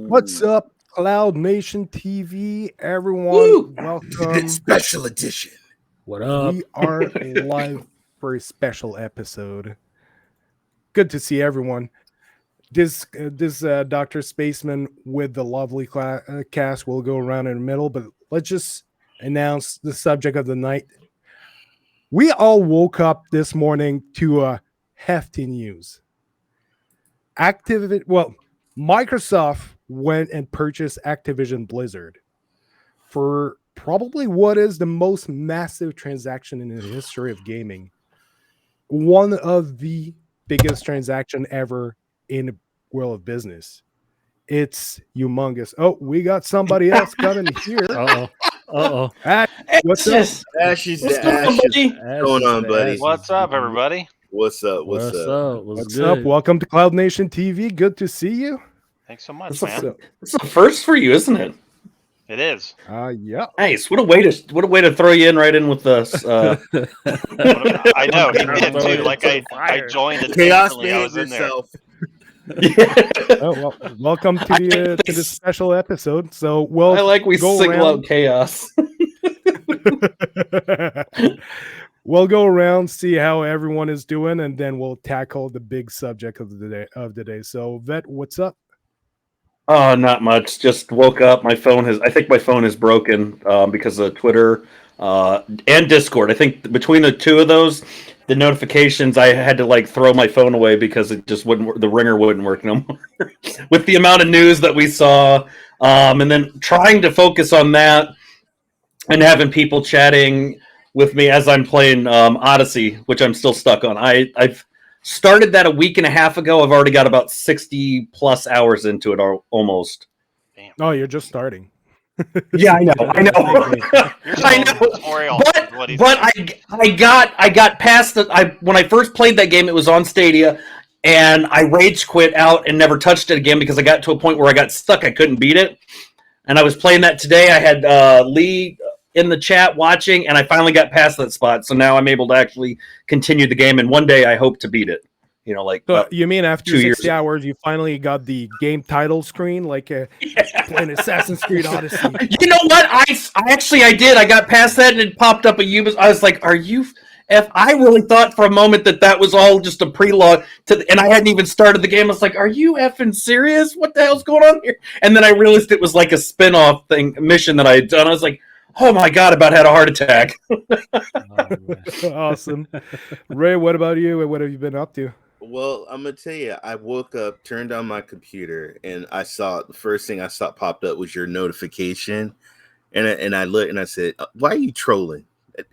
What's up, Cloud Nation TV? Everyone, Woo! welcome. Special edition. What up? We are live for a special episode. Good to see everyone. This DrSpaceman with the lovely cast will go around in the middle, but let's just announce the subject of the night. We all woke up this morning to hefty news. Microsoft went and purchased Activision Blizzard for probably what is the most massive transaction in the history of gaming. One of the biggest transaction ever in the world of business. It's humongous. Oh, we got somebody else coming here. Uh-oh. What's up? Ashes to ashes. What's going on, buddy? What's up, everybody? What's up? What's up? What's up? Welcome to Cloud Nation TV. Good to see you. Thanks so much, man. It's a first for you, isn't it? It is. Yeah. Nice. What a way to throw you in right in with us. I know he did too. Like I joined it. Chaos, I was in yourself. Oh, well, welcome to the special episode. So I like we single out chaos. We'll go around, see how everyone is doing, and then we'll tackle the big subject of the day. So, Vet, what's up? Oh, not much. Just woke up. I think my phone is broken because of Twitter and Discord. I think between the two of those, the notifications, I had to throw my phone away because it just wouldn't. The ringer wouldn't work no more. With the amount of news that we saw, and then trying to focus on that and having people chatting with me as I'm playing Odyssey, which I'm still stuck on. I've started that a week and a half ago. I've already got about 60 plus hours into it almost. Damn. Oh, you're just starting. Yeah, I know. I know. But I got past when I first played that game, it was on Stadia, and I rage quit out and never touched it again because I got to a point where I got stuck. I couldn't beat it. And I was playing that today. I had Lee in the chat watching, and I finally got past that spot. So now I'm able to actually continue the game, and one day I hope to beat it. So you mean after 60 hours, you finally got the game title screen, playing Assassin's Creed Odyssey? You know what? I did. I got past that, and it popped up a Ubisoft. I was like, "Are you f?" I really thought for a moment that was all just a preload and I hadn't even started the game. I was like, "Are you effing serious? What the hell's going on here?" And then I realized it was like a spin-off mission that I had done. I was like, "Oh my god!" About had a heart attack. Awesome, Ray. What about you? What have you been up to? Well, I'm gonna tell you, I woke up, turned on my computer, and I saw the first thing I saw popped up was your notification, and I looked and I said, "Why are you trolling?"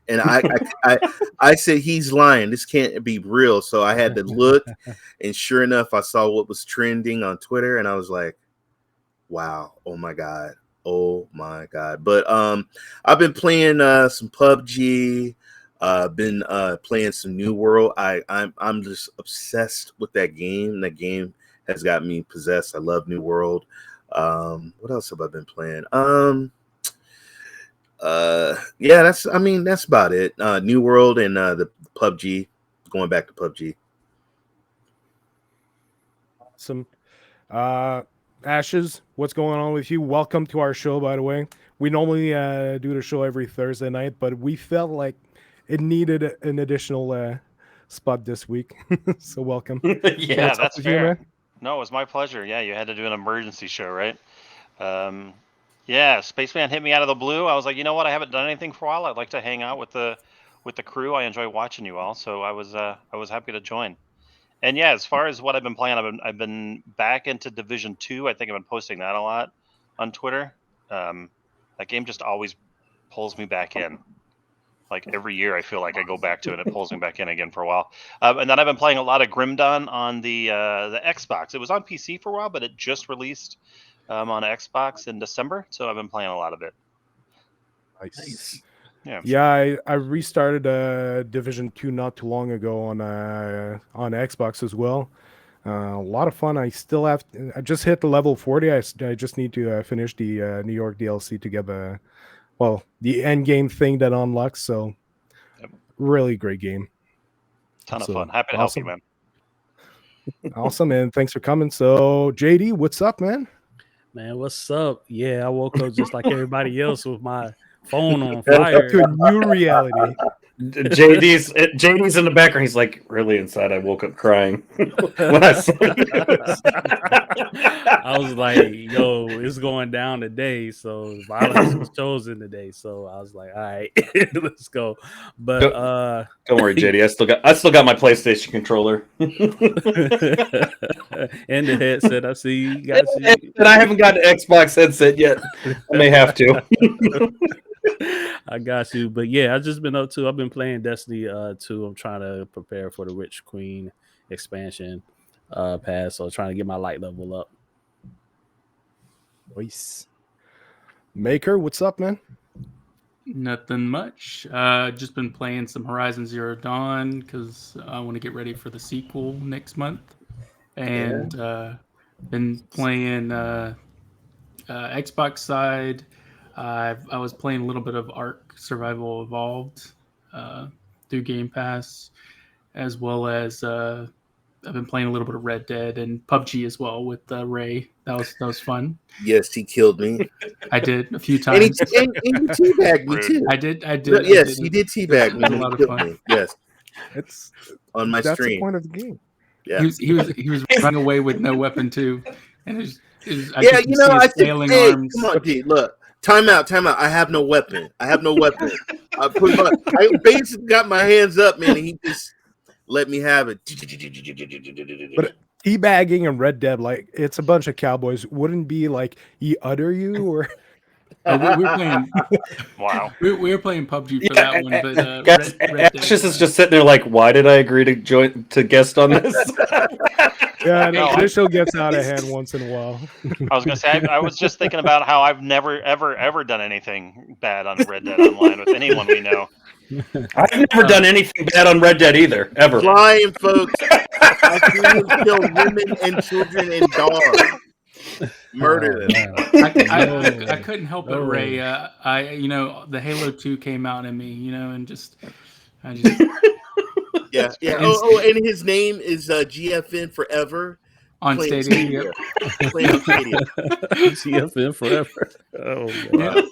And I said, "He's lying. This can't be real." So I had to look, and sure enough, I saw what was trending on Twitter, and I was like, "Wow! Oh my god! Oh my god!" But I've been playing some PUBG. Been playing some New World. I'm just obsessed with that game. That game has got me possessed. I love New World. What else have I been playing? Yeah, that's about it. New World and the PUBG. Going back to PUBG. Awesome. Ashes, what's going on with you? Welcome to our show, by the way. We normally do the show every Thursday night, but we felt like it needed an additional spot this week. So welcome. Yeah, that's fair. No, it was my pleasure. Yeah, you had to do an emergency show, right? Yeah, Spaceman hit me out of the blue. I was like, you know what? I haven't done anything for a while. I'd like to hang out with the crew. I enjoy watching you all, so I was happy to join. And yeah, as far as what I've been playing, I've been back into Division 2. I think I've been posting that a lot on Twitter. That game just always pulls me back in. Like every year, I feel like I go back to it and it pulls me back in again for a while. And then I've been playing a lot of Grim Dawn on the Xbox. It was on PC for a while, but it just released on Xbox in December. So I've been playing a lot of it. Nice. Yeah, I restarted Division 2 not too long ago on Xbox as well. A lot of fun. I just hit the level 40. I just need to finish the New York DLC to get the end game thing that unlocks. So really great game. Ton of fun. Happy to help you, man. Awesome, and thanks for coming. So JD, what's up, man? Man, what's up? Yeah, I woke up just like everybody else with my phone on fire. To a new reality. JD's in the background. He's like, really inside. I woke up crying when I saw this. I was like, yo, it's going down today. So violence was chosen today. So I was like, all right, let's go. But don't worry, JD. I still got my PlayStation controller. And the headset. I see you guys. And I haven't got an Xbox headset yet. I may have to. I got you. But yeah, I've just been up to. I've been playing Destiny 2. I'm trying to prepare for the Witch Queen expansion pass. So trying to get my light level up. Nice. Maker, what's up, man? Nothing much. Just been playing some Horizon Zero Dawn because I want to get ready for the sequel next month. And been playing Xbox side. I was playing a little bit of Ark Survival Evolved through Game Pass, as well as I've been playing a little bit of Red Dead and PUBG as well with Ray. That was fun. Yes, he killed me. I did a few times. And he teabagged me too. I did. Yes, he did teabag me. It was a lot of fun. Me. Yes, It's on my that's stream. the point of the game. Yeah, He was running away with no weapon too, and I I think, flailing hey, arms. come on, G, look. Time out. I have no weapon. I basically got my hands up, man, and he just let me have it. But teabagging and Red Dead, like it's a bunch of cowboys. Wouldn't be like he utter you or We're playing. Wow. We're playing PUBG for that one, but Red Dead is just sitting there like, why did I agree to guest on this? yeah, no, this show gets out of hand once in a while. I was gonna say I was just thinking about how I've never ever done anything bad on Red Dead Online with anyone we know. I've never done anything bad on Red Dead either, ever. Lying, folks. I see him kill women and children and dogs. Murder them. I couldn't help it, Ray. The Halo 2 came out in me, and I just Yeah. Oh, and his name is GFN Forever. on Stadia. Playing on Stadia. CFN forever. Oh, wow.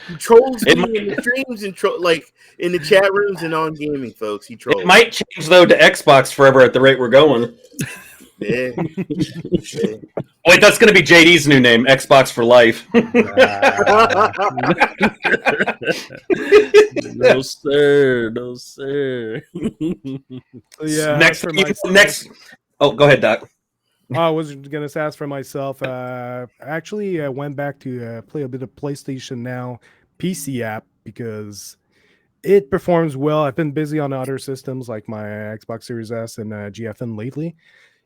He trolls me in the streams and like in the chat rooms and on gaming, folks. He trolls. It might change though to Xbox Forever at the rate we're going. Yeah. Wait, that's going to be JD's new name, Xbox for Life. No sir, no sir. Yeah. Next. Oh, go ahead, Doc. I was gonna ask for myself. Actually, I went back to play a bit of PlayStation Now PC app because it performs well. I've been busy on other systems like my Xbox Series S and GFN lately,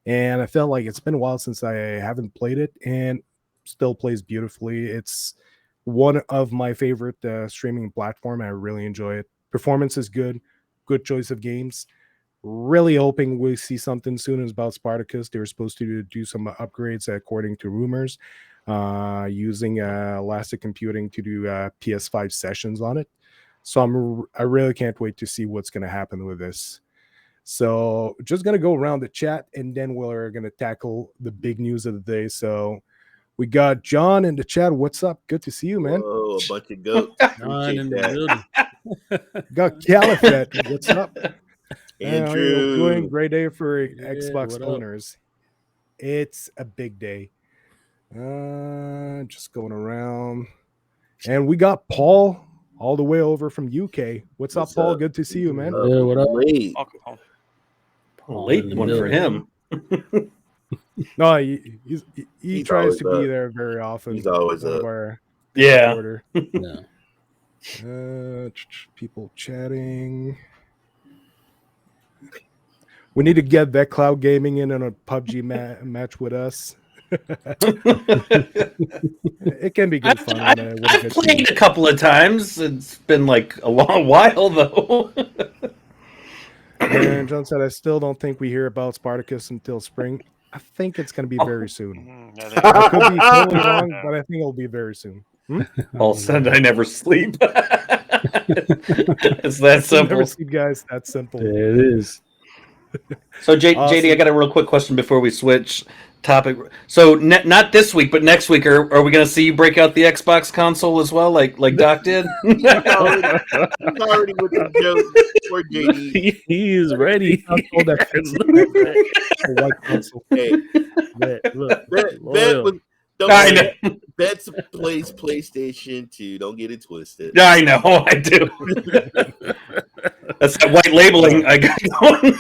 and I felt like it's been a while since I haven't played it, and still plays beautifully. It's one of my favorite streaming platform. I really enjoy it. Performance is good. Good choice of games. Really hoping we see something soon about Spartacus. They were supposed to do some upgrades according to rumors, using elastic computing to do PS5 sessions on it. So I really can't wait to see what's going to happen with this. So just going to go around the chat and then we're going to tackle the big news of the day. So we got John in the chat. What's up? Good to see you, man. Oh, a bunch of goats. John in the building. Got Califet. What's up? Andrew. Doing great day for Xbox owners. It's a big day. Just going around. And we got Paul all the way over from UK. What's up, Paul? Good to see you, man. Yeah, what up? Late. Late one for him. No, he tries to be there very often. He's always up. Yeah. Order. Yeah. People chatting. We need to get that Cloud Gaming in on a PUBG match with us. It can be good fun. I've played a couple of times. It's been like a long while though. And John said, I still don't think we hear about Spartacus until spring. I think it's going to be very soon. I could be totally wrong, but I think it'll be very soon. All of a sudden, I never sleep. It's that simple. Never sleep, guys. That's simple. Yeah, it is. So, JD, Awesome. I got a real quick question before we switch. topic. So not this week, but next week, are we going to see you break out the Xbox console as well, like Doc did? He's already with the joke. Poor JD. He is ready. White console. Hey, Look, Bet's plays PlayStation 2. Don't get it twisted. I know, I do. That's that white labeling I got going.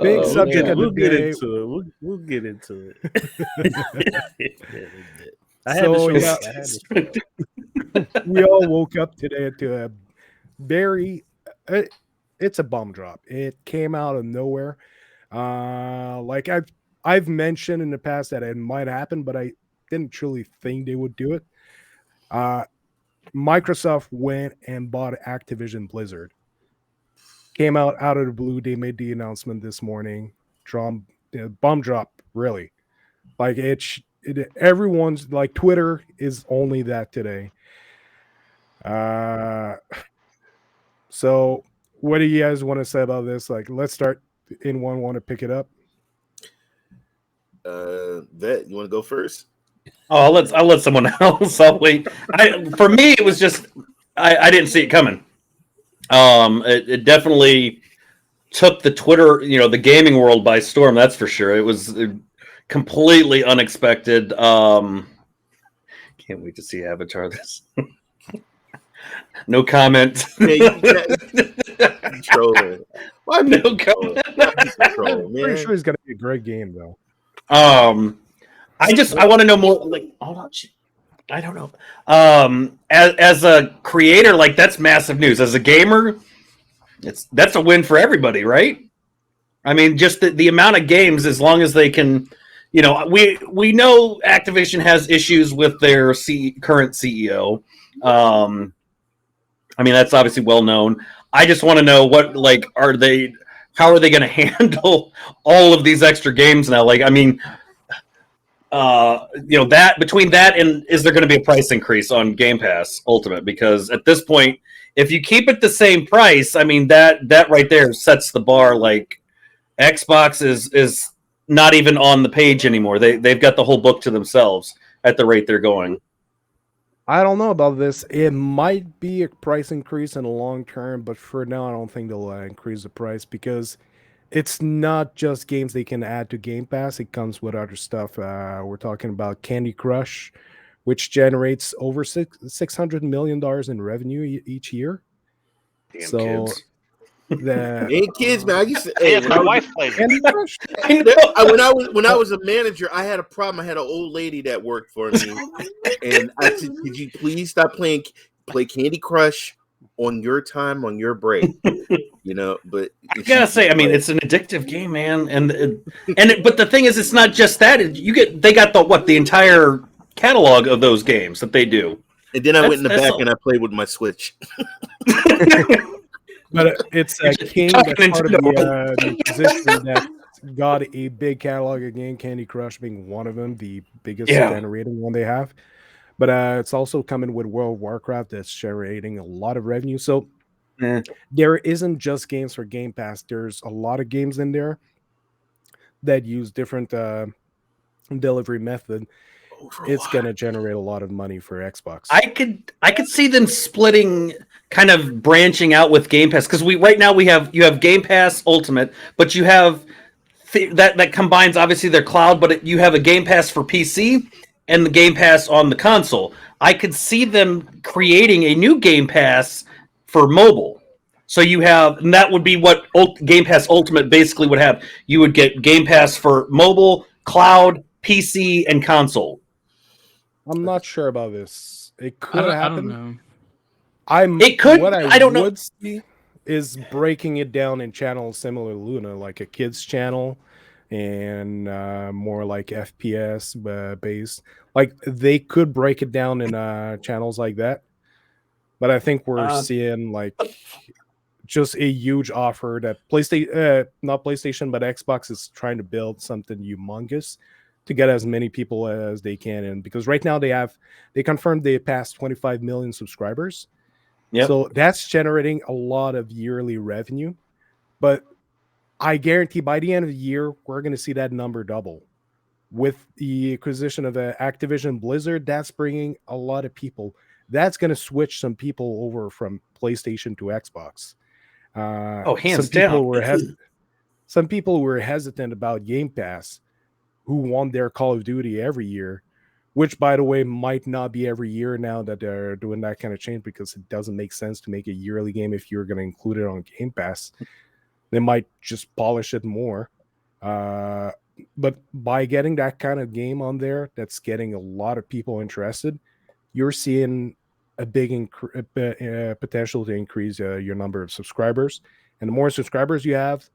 Big subject of the we'll get day. into it. We'll get into it. We all woke up today to a very it's a bomb drop. It came out of nowhere. Like I've mentioned in the past that it might happen, but I didn't truly think they would do it. Microsoft went and bought Activision Blizzard. Came out of the blue. They made the announcement this morning. Bomb drop, really. Like everyone's like Twitter is only that today. So what do you guys want to say about this? Like, let's start in one. Want to pick it up? Vet, you want to go first? Oh, I'll let someone else. I'll wait. For me, it was just I didn't see it coming. It definitely took the Twitter, the gaming world by storm. That's for sure. It was completely unexpected. Can't wait to see Avatar this. No comment. Trolling. No comment. I'm pretty sure it's gonna be a great game though. I want to know more. Like, hold on. I don't know. As a creator, like that's massive news. As a gamer, that's a win for everybody, right? I mean, just the amount of games, as long as they can, we know Activision has issues with their current CEO. I mean, that's obviously well known. I just want to know how are they going to handle all of these extra games now? Like, I mean, that between that and is there going to be a price increase on Game Pass Ultimate? Because at this point, if you keep it the same price, I mean that right there sets the bar. Like Xbox is not even on the page anymore. They've got the whole book to themselves at the rate they're going. I don't know about this. It might be a price increase in the long term, but for now, I don't think they'll increase the price because it's not just games they can add to Game Pass. It comes with other stuff. We're talking about Candy Crush, which generates over $600 million in revenue each year. Damn so kids. Ain't kids, man. I used to. Hey, my wife plays Candy Crush. When I was a manager, I had a problem. I had an old lady that worked for me, and I said, "Could you please stop play Candy Crush on your time, on your break?" But I gotta say, I mean, it's an addictive game, man, but the thing is, it's not just that. They got the entire catalog of those games that they do. And then I went in the back and I played with my Switch. But it's a game that's part of the position that got a big catalog of game, Candy Crush being one of them, the biggest generating one they have. But it's also coming with World of Warcraft that's generating a lot of revenue. So there isn't just games for Game Pass. There's a lot of games in there that use different delivery method. It's going to generate a lot of money for Xbox. I could see them splitting, kind of branching out with Game Pass, because right now you have Game Pass Ultimate, but you have that combines obviously their cloud, but you have a Game Pass for PC and the Game Pass on the console. I could see them creating a new Game Pass for mobile. So and that would be what Game Pass Ultimate basically would have. You would get Game Pass for mobile, cloud, PC, and console. I'm not sure about this. It could happen. I don't know. It could. What I don't know. Would see is breaking it down in channels similar to Luna, like a kids channel and more like FPS based. Like they could break it down in channels like that. But I think we're seeing like just a huge offer that not PlayStation, but Xbox is trying to build something humongous to get as many people as they can in, because right now they confirmed they passed 25 million subscribers. So that's generating a lot of yearly revenue. But I guarantee by the end of the year, we're going to see that number double. With the acquisition of Activision Blizzard, that's bringing a lot of people. That's going to switch some people over from PlayStation to Xbox. Hands down. Some people were hesitant about Game Pass, who want their Call of Duty every year, which, by the way, might not be every year now that they're doing that kind of change, because it doesn't make sense to make a yearly game if you're going to include it on Game Pass. They might just polish it more. But by getting that kind of game on there, that's getting a lot of people interested, you're seeing a big potential to increase your number of subscribers. And the more subscribers you have,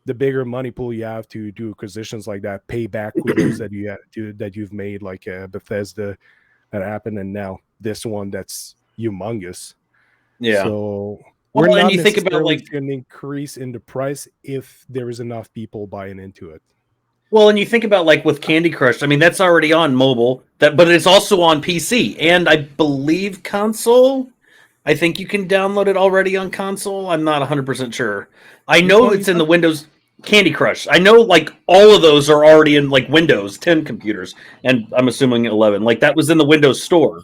the bigger money pool you have to do acquisitions like that, pay back kudos that you've made, like Bethesda that happened, and now this one that's humongous. Yeah. So we're not necessarily going to increase in the price if there is enough people buying into it. Well, and you think about like with Candy Crush, I mean, that's already on mobile, but it's also on PC and I believe console. I think you can download it already on console. I'm not 100% sure. I know it's in the Windows Candy Crush. I know like all of those are already in like Windows 10 computers, and I'm assuming 11. Like that was in the Windows Store.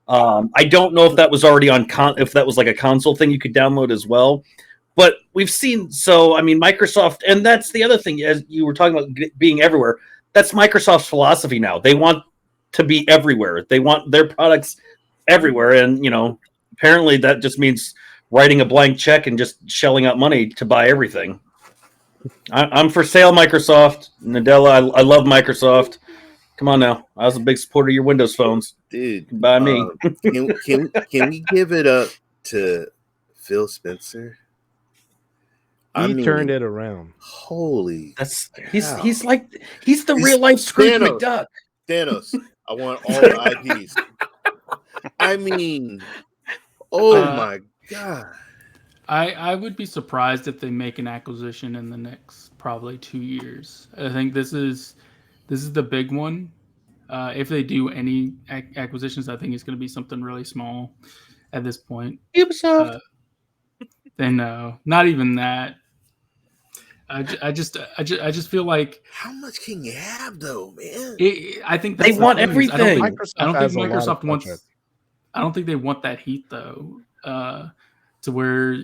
I don't know if that was already on if that was like a console thing you could download as well. But we've seen, so I mean, Microsoft, and that's the other thing, as you were talking about being everywhere, that's Microsoft's philosophy now. They want to be everywhere. They want their products everywhere. And, you know, apparently that just means writing a blank check and just shelling out money to buy everything. I'm for sale, Microsoft. Nadella, I love Microsoft. Come on now. I was a big supporter of your Windows phones. Dude, by me. Can we give it up to Phil Spencer? He turned it around. Holy, he's the real life Scrooge McDuck. Thanos. I want all the IPs. I mean, my God. I would be surprised if they make an acquisition in the next probably 2 years. I think this is the big one. If they do any acquisitions, I think it's going to be something really small at this point. Ubisoft. Then not even that. I just feel like, how much can you have though, man? I think that's they want everything. I don't think Microsoft wants. I don't think they want that heat though, to where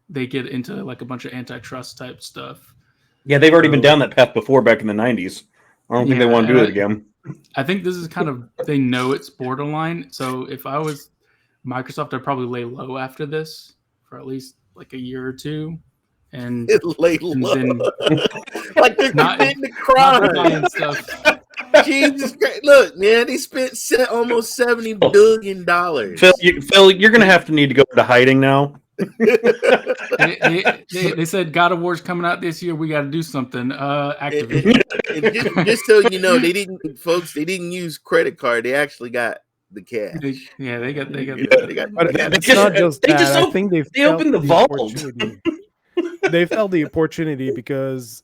they get into like a bunch of antitrust type stuff. Yeah, they've already been down that path before back in the 90s. I don't think they want to do it again. I think this is kind of, they know it's borderline. So if I was Microsoft, I'd probably lay low after this for at least like a year or two. And lay low. Then, like they're committing the crime. Stuff. Jesus Christ. Look, man, they spent almost $70 billion. Phil, you're going to have to need to go into hiding now. They said God of War's coming out this year. We got to do something. Activision. Just so you know, they didn't use credit card. They actually got the cash. They got. It's not just that. I think they opened the vault. They felt the opportunity because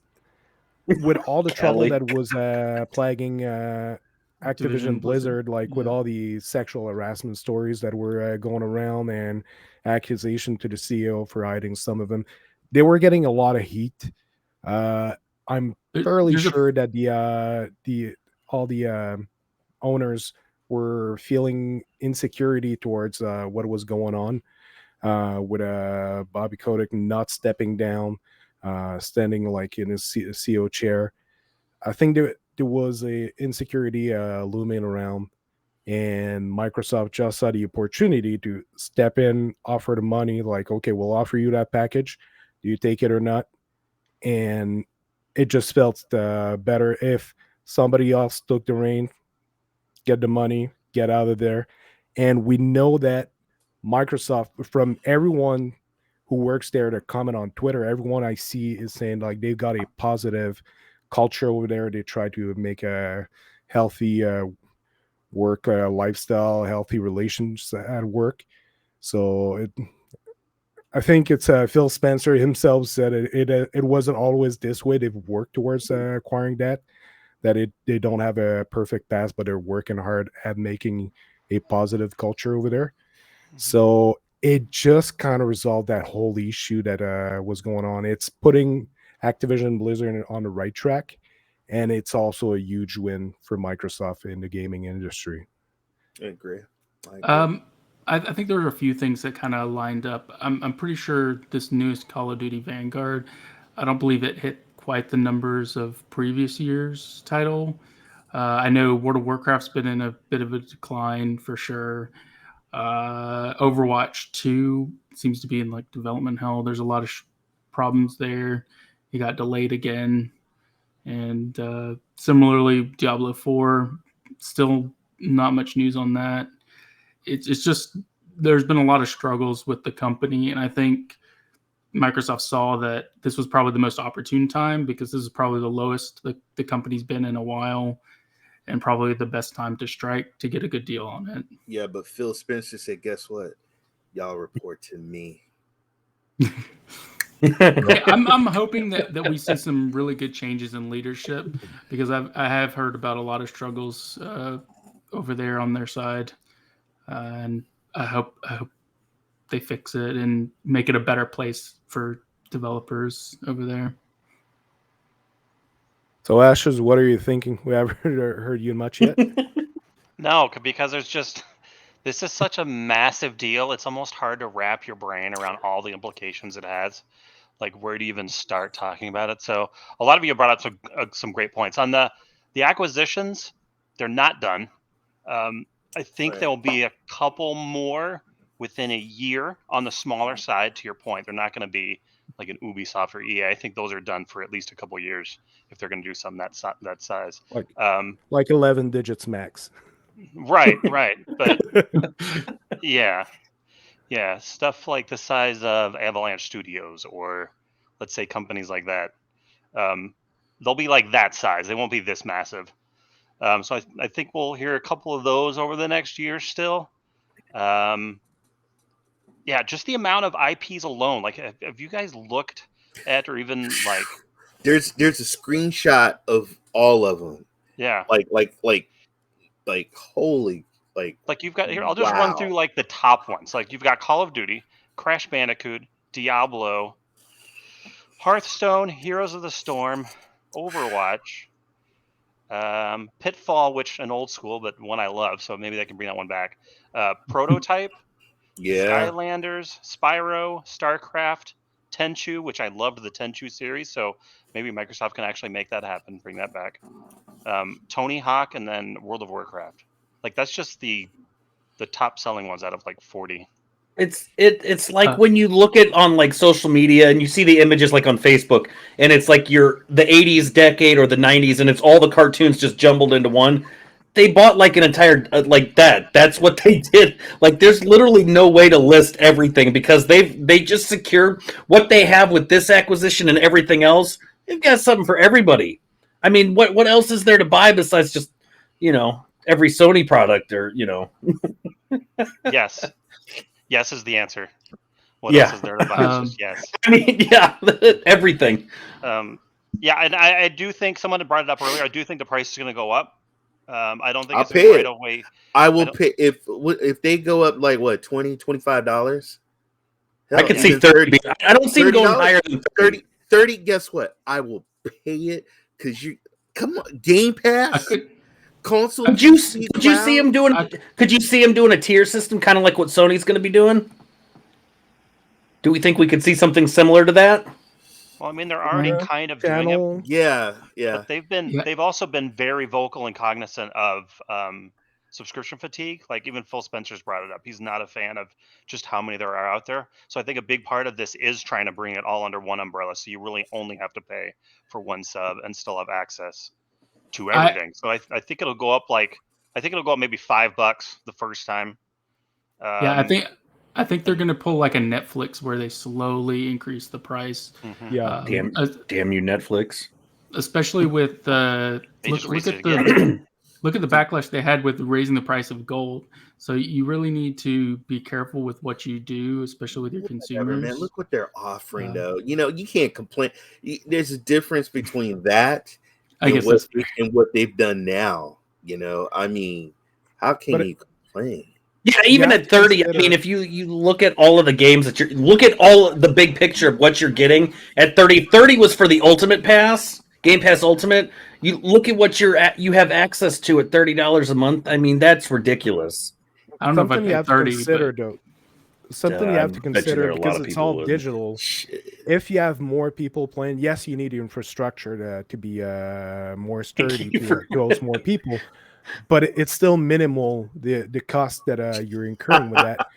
with all the trouble that was plaguing Activision Blizzard, like with all the sexual harassment stories that were going around and accusation to the CEO for hiding some of them, they were getting a lot of heat. I'm fairly sure that all the owners were feeling insecurity towards what was going on. With Bobby Kotick not stepping down, standing like in his CEO chair. I think there was a insecurity looming around, and Microsoft just saw the opportunity to step in, offer the money, like, okay, we'll offer you that package. Do you take it or not? And it just felt better if somebody else took the reign, get the money, get out of there. And we know that Microsoft, from everyone who works there to comment on Twitter, everyone I see is saying like they've got a positive culture over there. They try to make a healthy work lifestyle, healthy relations at work. So I think it's Phil Spencer himself said it wasn't always this way. They've worked towards acquiring that they don't have a perfect path, but they're working hard at making a positive culture over there. So it just kind of resolved that whole issue that was going on. It's putting Activision Blizzard on the right track, and it's also a huge win for Microsoft in the gaming industry. I agree. I think there were a few things that kind of lined up. I'm pretty sure this newest Call of Duty Vanguard, I don't believe it hit quite the numbers of previous year's title. I know World of Warcraft's been in a bit of a decline for sure. Overwatch 2 seems to be in like development hell. There's a lot of problems there. It got delayed again. And similarly, Diablo 4, still not much news on that. It's just there's been a lot of struggles with the company, and I think Microsoft saw that this was probably the most opportune time because this is probably the lowest the company's been in a while, and probably the best time to strike to get a good deal on it. Yeah, but Phil Spencer said, "Guess what? Y'all report to me." Hey, I'm hoping that we see some really good changes in leadership because I have heard about a lot of struggles over there on their side, and I hope they fix it and make it a better place for developers over there. So, Ashes, what are you thinking? We haven't heard you much yet. No, because this is such a massive deal. It's almost hard to wrap your brain around all the implications it has. Like, where do you even start talking about it? So a lot of you brought up some great points on the acquisitions. They're not done. I think Right. there'll be a couple more within a year on the smaller side. To your point, they're not going to be like an Ubisoft or EA. I think those are done for at least a couple years if they're going to do something that size. Like 11 digits max. Right. But yeah, stuff like the size of Avalanche Studios or let's say companies like that. They'll be like that size. They won't be this massive. So I think we'll hear a couple of those over the next year still. Yeah, just the amount of IPs alone. Like, have you guys looked at or even like? There's a screenshot of all of them. Yeah. Like holy like you've got here. I'll just run through like the top ones. Like you've got Call of Duty, Crash Bandicoot, Diablo, Hearthstone, Heroes of the Storm, Overwatch, Pitfall, which an old school but one I love, so maybe they can bring that one back. Prototype, Skylanders, Spyro, StarCraft, Tenchu, which I loved the Tenchu series, so maybe Microsoft can actually make that happen, bring that back. Tony Hawk, and then World of Warcraft. Like that's just the top selling ones out of like 40. It's like when you look at on like social media and you see the images like on Facebook and it's like the 80s decade or the 90s and it's all the cartoons just jumbled into one. They bought like an entire like that. That's what they did. Like there's literally no way to list everything because they just secure what they have with this acquisition and everything else. They've got something for everybody. I mean, what else is there to buy besides just, every Sony product or, Yes. Yes is the answer. What else is there to buy? Yes. I mean, yeah, everything. Yeah, and I do think someone brought it up earlier. I do think the price is going to go up. I don't think I'll it's pay right it. away. I will pay if they go up like what $20-$25. I could see 30. I don't see them going higher than 30. Guess what? I will pay it because come on, Game Pass. Console. Could you see him doing? Could you see him doing a tier system, kind of like what Sony's going to be doing? Do we think we could see something similar to that? Well, I mean, they're already kind of doing it. Yeah. But they've also been very vocal and cognizant of subscription fatigue. Like even Phil Spencer's brought it up. He's not a fan of just how many there are out there. So I think a big part of this is trying to bring it all under one umbrella. So you really only have to pay for one sub and still have access to everything. So I think it'll go up maybe $5 the first time. I think they're gonna pull like a Netflix where they slowly increase the price. Mm-hmm. Yeah, damn you, Netflix. Especially with look at the backlash they had with raising the price of gold. So you really need to be careful with what you do, especially with your consumers. Man, look what they're offering though. You can't complain. There's a difference between that. And what they've done now, I mean, how can you complain? Yeah, even at 30, I mean, if you look at all of the games that look at all the big picture of what you're getting at 30. 30 was for the Ultimate Pass, Game Pass Ultimate. You look at what you have access to at $30 a month. I mean, that's ridiculous. I don't know if I Something you paid have to 30, consider, but though. Something you have to consider because it's all digital. If you have more people playing, yes, you need infrastructure to be more sturdy to host more people, but it's still minimal the cost that you're incurring with that.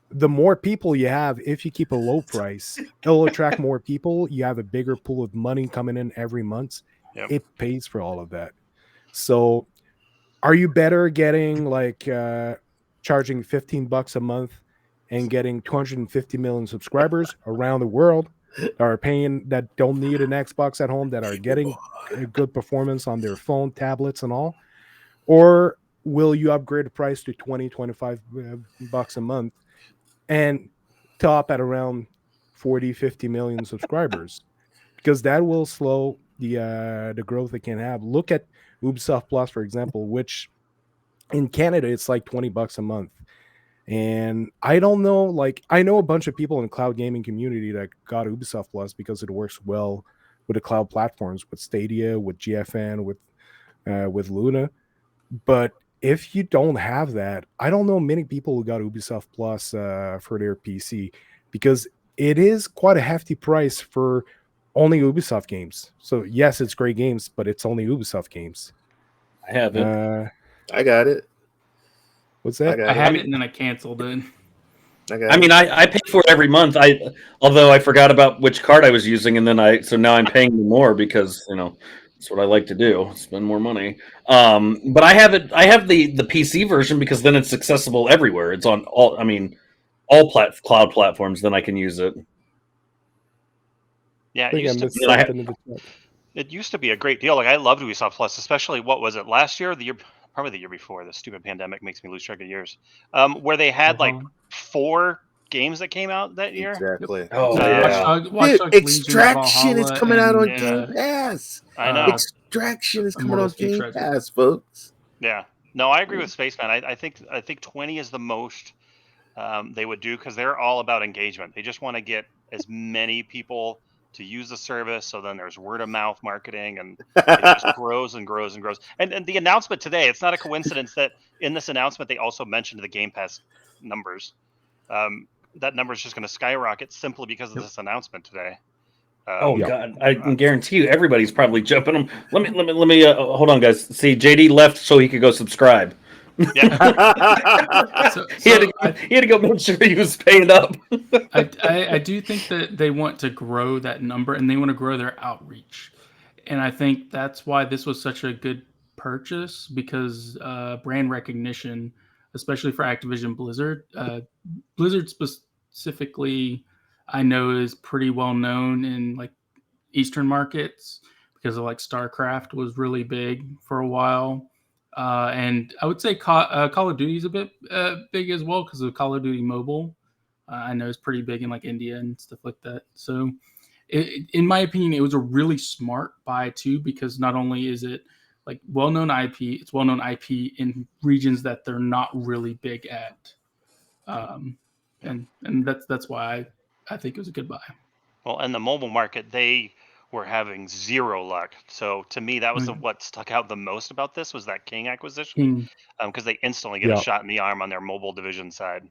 The more people you have, if you keep a low price, it'll attract more people. You have a bigger pool of money coming in every month. Yep. It pays for all of that. So, are you better getting like charging $15 a month and getting 250 million subscribers around the world that are paying, that don't need an Xbox at home, that are getting a good performance on their phone, tablets, and all? Or will you upgrade the price to 20, 25 bucks a month and top at around 40, 50 million subscribers? Because that will slow the growth it can have. Look at Ubisoft Plus, for example, which in Canada it's like $20 a month. And I don't know, like, I know a bunch of people in the cloud gaming community that got Ubisoft Plus because it works well with the cloud platforms, with Stadia, with GFN, with Luna. But if you don't have that, I don't know many people who got Ubisoft Plus for their PC, because it is quite a hefty price for only Ubisoft games. So yes, it's great games, but it's only Ubisoft games. I haven't. I got it. What's that? I had it and then I canceled it. I pay for it every month. Although I forgot about which card I was using, and then so now I'm paying more because that's what I like to do, spend more money. But I have it. I have the PC version because then it's accessible everywhere. It's on all. I mean, all cloud platforms. Then I can use it. Yeah, it used to be a great deal. Like, I loved Ubisoft Plus, especially, what was it, last year, probably the year before. The stupid pandemic makes me lose track of years. Where they had like 4 games that came out that year. Exactly. Oh yeah. Dude, Extraction is coming out on Game Pass. I know. Extraction is coming on Game Pass, folks. Yeah. No, I agree with Spaceman. I think 20 is the most they would do, because they're all about engagement. They just want to get as many people to use the service, so then there's word of mouth marketing, and it just grows and grows and grows. And the announcement today, it's not a coincidence that in this announcement they also mentioned the Game Pass numbers. That number is just going to skyrocket simply because of this announcement today. God, I can guarantee you, everybody's probably jumping them. Let me hold on, guys. See, JD left so he could go subscribe. Yeah. He had to go make sure he was paying up. I do think that they want to grow that number, and they want to grow their outreach. And I think that's why this was such a good purchase, because brand recognition, especially for Activision Blizzard. Blizzard specifically, I know, is pretty well known in like Eastern markets because of like StarCraft was really big for a while. And I would say Call of Duty is a bit big as well because of Call of Duty Mobile. I know it's pretty big in like India and stuff like that. So in my opinion, it was a really smart buy too, because not only is it like well-known IP, it's well-known IP in regions that they're not really big at. And that's why I think it was a good buy. Well, in the mobile market, they were having zero luck. So to me, that was what stuck out the most about this, was that King acquisition, because they instantly get a shot in the arm on their mobile division side.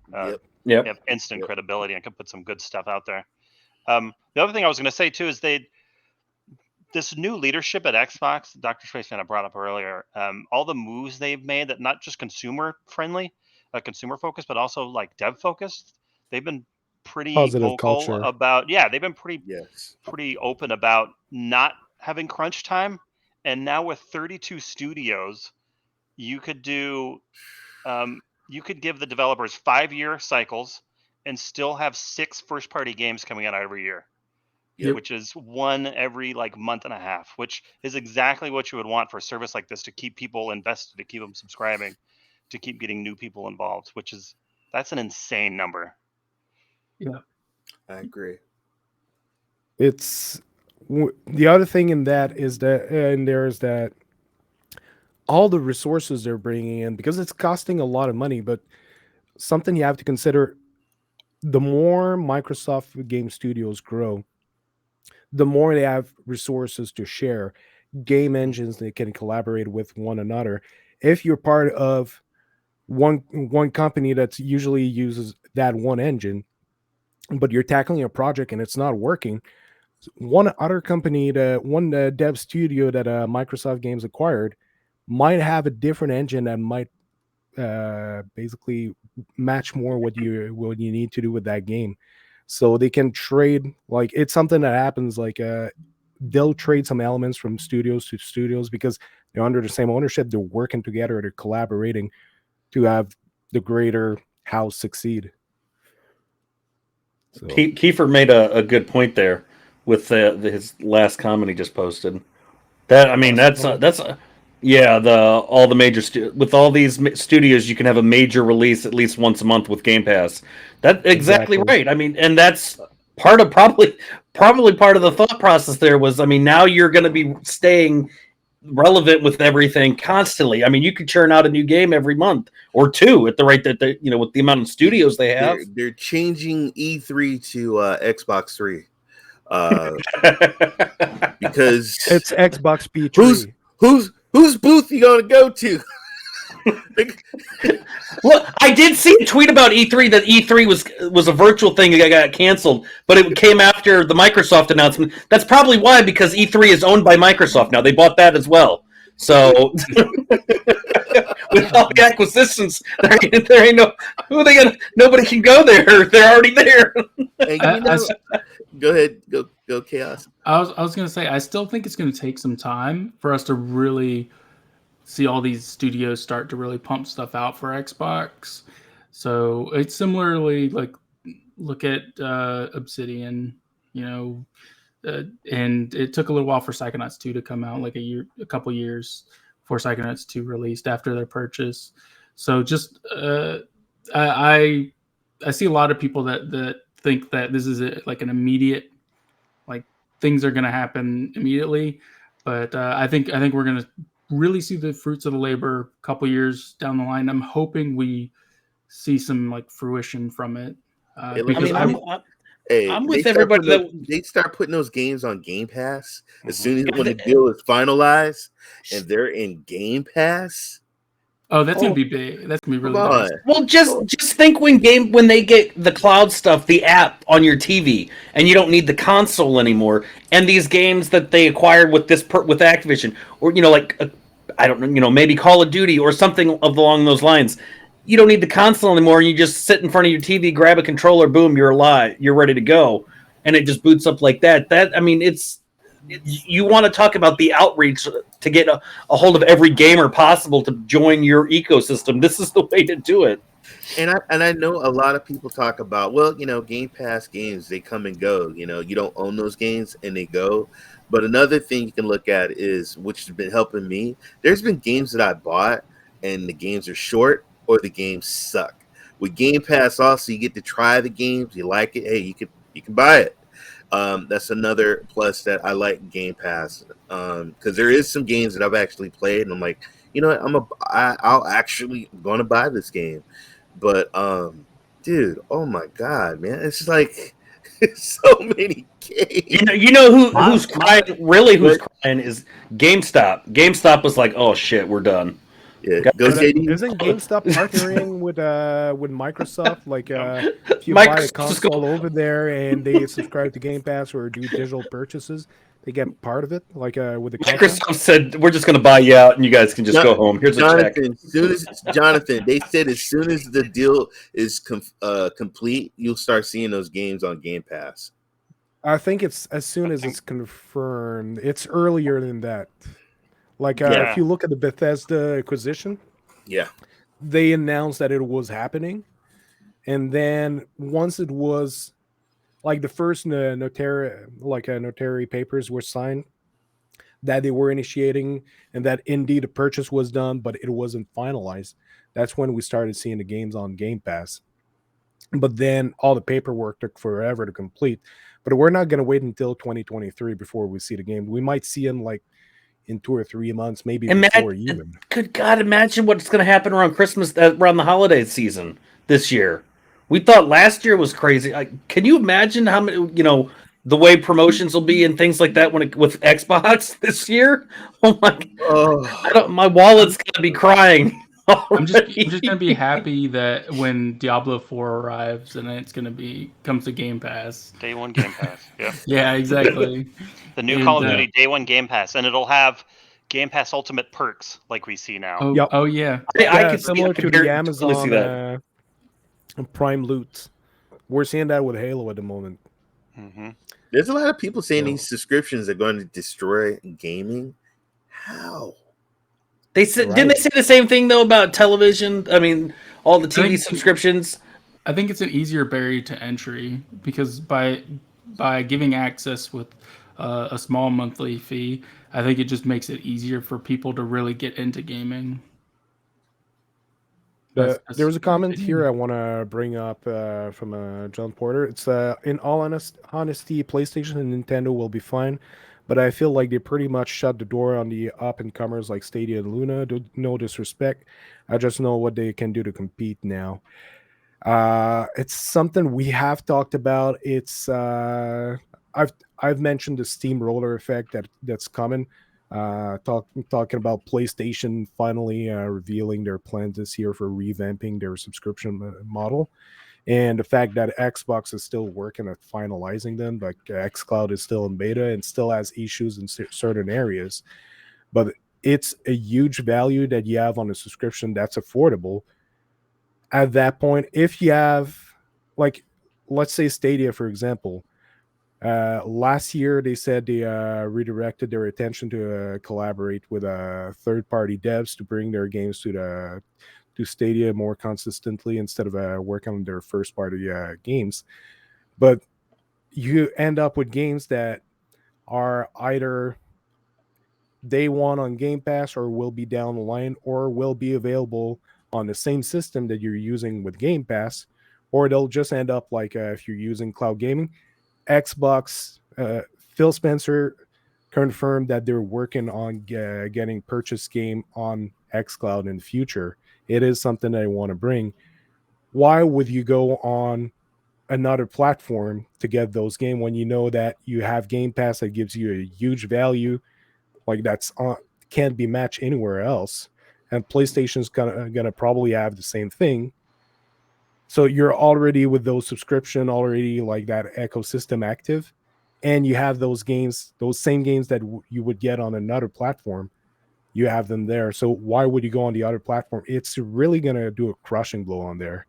They have instant credibility and can put some good stuff out there. The other thing I was going to say too is this new leadership at Xbox, DrSpaceman I brought up earlier, all the moves they've made that not just consumer friendly, consumer focused, but also like dev focused. They've been pretty vocal about, they've been pretty open about not having crunch time. And now with 32 studios, you could do, you could give the developers 5-year cycles and still have 6 first-party games coming out every year, which is 1 every like month and a half, which is exactly what you would want for a service like this, to keep people invested, to keep them subscribing, to keep getting new people involved, that's an insane number. Yeah, I agree. It's the other thing in that is that, and there's that all the resources they're bringing in, because it's costing a lot of money, but something you have to consider. The more Microsoft game studios grow, the more they have resources to share, game engines they can collaborate with one another. If you're part of one company that usually uses that one engine, but you're tackling a project and it's not working, one other company, one dev studio that Microsoft Games acquired, might have a different engine that might basically match more what you need to do with that game. So they can trade, like, it's something that happens, like they'll trade some elements from studios to studios because they're under the same ownership, they're working together, they're collaborating to have the greater house succeed. So. Kiefer made a good point there with his last comment he just posted. That, I mean, that's yeah, all the major with all these studios, you can have a major release at least once a month with Game Pass. That's exactly right. I mean, and that's part of probably part of the thought process there was, I mean, now you're going to be staying relevant with everything constantly. I mean, you could churn out a new game every month or two at the rate that they, with the amount of studios they have. They're changing E3 to Xbox 3 because it's Xbox P3. Whose booth you gonna go to? Well, I did see a tweet about E3 that E3 was a virtual thing that got canceled, but it came after the Microsoft announcement. That's probably why, because E3 is owned by Microsoft now. They bought that as well. So with all the acquisitions, there ain't nobody can go there. They're already there. Hey, go ahead, go Khaos. I was gonna say, I still think it's gonna take some time for us to really see all these studios start to really pump stuff out for Xbox. So it's similarly like, look at Obsidian, and it took a little while for Psychonauts 2 to come out, like a couple years before Psychonauts 2 released after their purchase. So just I see a lot of people that think that this is like an immediate, like, things are going to happen immediately, but I think we're going to really see the fruits of the labor a couple years down the line. I'm hoping we see some like fruition from it. Because I'm with everybody. They start putting those games on Game Pass as soon as when the deal is finalized and they're in Game Pass. Oh, that's gonna be big. That's gonna be really nice. Well, just think when they get the cloud stuff, the app on your TV, and you don't need the console anymore. And these games that they acquired with with Activision, or I don't know, maybe Call of Duty or something along those lines. You don't need the console anymore, and you just sit in front of your TV, grab a controller, boom, you're alive, you're ready to go, and it just boots up like that. That, I mean, you want to talk about the outreach to get a hold of every gamer possible to join your ecosystem. This is the way to do it. And I know a lot of people talk about, well, Game Pass games, they come and go. You don't own those games and they go. But another thing you can look at is, which has been helping me, there's been games that I bought and the games are short or the games suck. With Game Pass also, you get to try the games, you like it, hey, you can buy it. That's another plus that I like Game Pass, because there is some games that I've actually played and I'm like, I'll actually gonna buy this game. But dude, oh my god, man, it's like so many games. Who's crying? Really, who's crying is GameStop. GameStop was like, oh shit, we're done. Yeah, isn't GameStop partnering with Microsoft? Like, if you buy a console over there and they subscribe to Game Pass or do digital purchases, they get part of it. Like, with the Microsoft said, we're just going to buy you out and you guys can just go home. Here's a check. Jonathan, they said as soon as the deal is complete, you'll start seeing those games on Game Pass. I think it's as soon as it's confirmed. It's earlier than that. Like, if you look at the Bethesda acquisition, they announced that it was happening. And then once it was, like, the first notary papers were signed, that they were initiating and that indeed a purchase was done, but it wasn't finalized. That's when we started seeing the games on Game Pass. But then all the paperwork took forever to complete. But we're not going to wait until 2023 before we see the game. We might see them, like, in 2 or 3 months, maybe before even. Good God, imagine what's going to happen around Christmas, around the holiday season. this year. We thought last year was crazy. Can you imagine how many, the way promotions will be and things like that with Xbox this year? Oh my! My wallet's gonna be crying. I'm just gonna be happy that when Diablo 4 arrives and it's gonna comes to Game Pass. Day one Game Pass. Yeah. Yeah, exactly. The new Call of Duty Day one Game Pass, and it'll have Game Pass Ultimate perks like we see now. Oh, oh yeah. I could similar to the Amazon Prime loot. We're seeing that with Halo at the moment. Mm-hmm. There's a lot of people saying these subscriptions are going to destroy gaming. How? They said, didn't they say the same thing though about television? I mean, all the TV subscriptions. I think it's an easier barrier to entry because by giving access with a small monthly fee, I think it just makes it easier for people to really get into gaming. There was a comment here I want to bring up from John Porter. It's in all honesty, PlayStation and Nintendo will be fine, but I feel like they pretty much shut the door on the up-and-comers like Stadia and Luna. No disrespect. I just know what they can do to compete now. It's something we have talked about. It's I've mentioned the steamroller effect that's coming. Talking about PlayStation finally revealing their plans this year for revamping their subscription model, and the fact that Xbox is still working at finalizing them, like xCloud is still in beta and still has issues in certain areas, but it's a huge value that you have on a subscription that's affordable. At that point, if you have, like, let's say Stadia, for example, last year they said they redirected their attention to collaborate with third-party devs to bring their games to Stadia more consistently instead of working on their first-party games. But you end up with games that are either day one on Game Pass or will be down the line or will be available on the same system that you're using with Game Pass, or they'll just end up like if you're using cloud gaming. Xbox, Phil Spencer confirmed that they're working on getting purchase game on xCloud in the future. It is something that I want to bring. Why would you go on another platform to get those games when you know that you have Game Pass that gives you a huge value, like that's can't be matched anywhere else, and PlayStation's gonna probably have the same thing. So you're already with those subscription, already like that ecosystem active, and you have those games, those same games that you would get on another platform. You have them there. So why would you go on the other platform? It's really gonna do a crushing blow on there.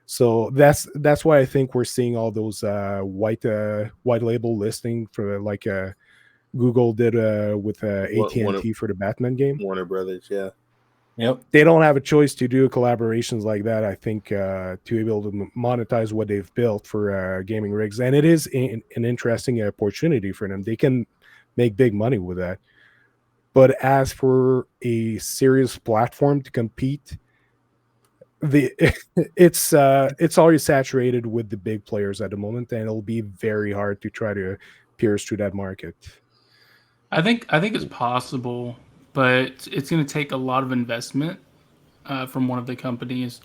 So that's why I think we're seeing all those white label listing for like Google did with AT&T for the Batman game. Warner Brothers, yeah. Yep. They don't have a choice to do collaborations like that, I think, to be able to monetize what they've built for gaming rigs. And it is an interesting opportunity for them. They can make big money with that. But as for a serious platform to compete, it's already saturated with the big players at the moment, and it'll be very hard to try to pierce through that market. I think it's possible, but it's going to take a lot of investment from one of the companies.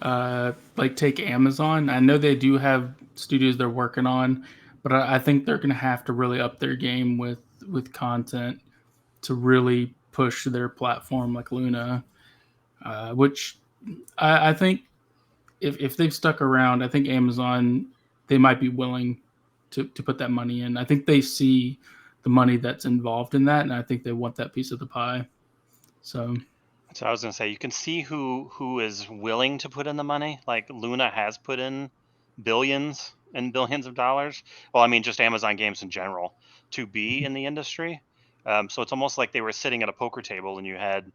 Like take Amazon. I know they do have studios they're working on, but I think they're going to have to really up their game with content to really push their platform like Luna, which I think if they've stuck around, I think Amazon, they might be willing to put that money in. I think they see the money that's involved in that, and I think they want that piece of the pie. So I was gonna say, you can see who is willing to put in the money. Like Luna has put in billions and billions of dollars. Well, I mean, just Amazon games in general to be in the industry. So it's almost like they were sitting at a poker table, and you had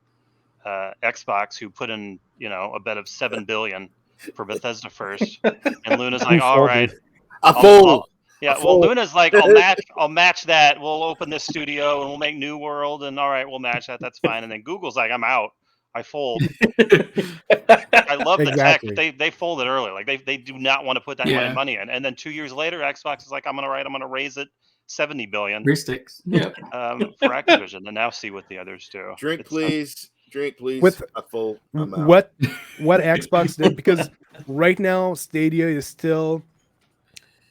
Xbox who put in, a bet of $7 billion for Bethesda first, and Luna's like, all right, Luna's like, I'll match that. We'll open this studio and we'll make New World, and all right, we'll match that. That's fine. And then Google's like, I'm out. I fold. I love the tech, but they folded early. Like they do not want to put that kind of money in. And then 2 years later, Xbox is like, I'm gonna raise it $70 billion. Sticks. Yeah. For Activision, and now see what the others do. Drink, please. With I fold. I'm out. what Xbox did, because right now, Stadia is still,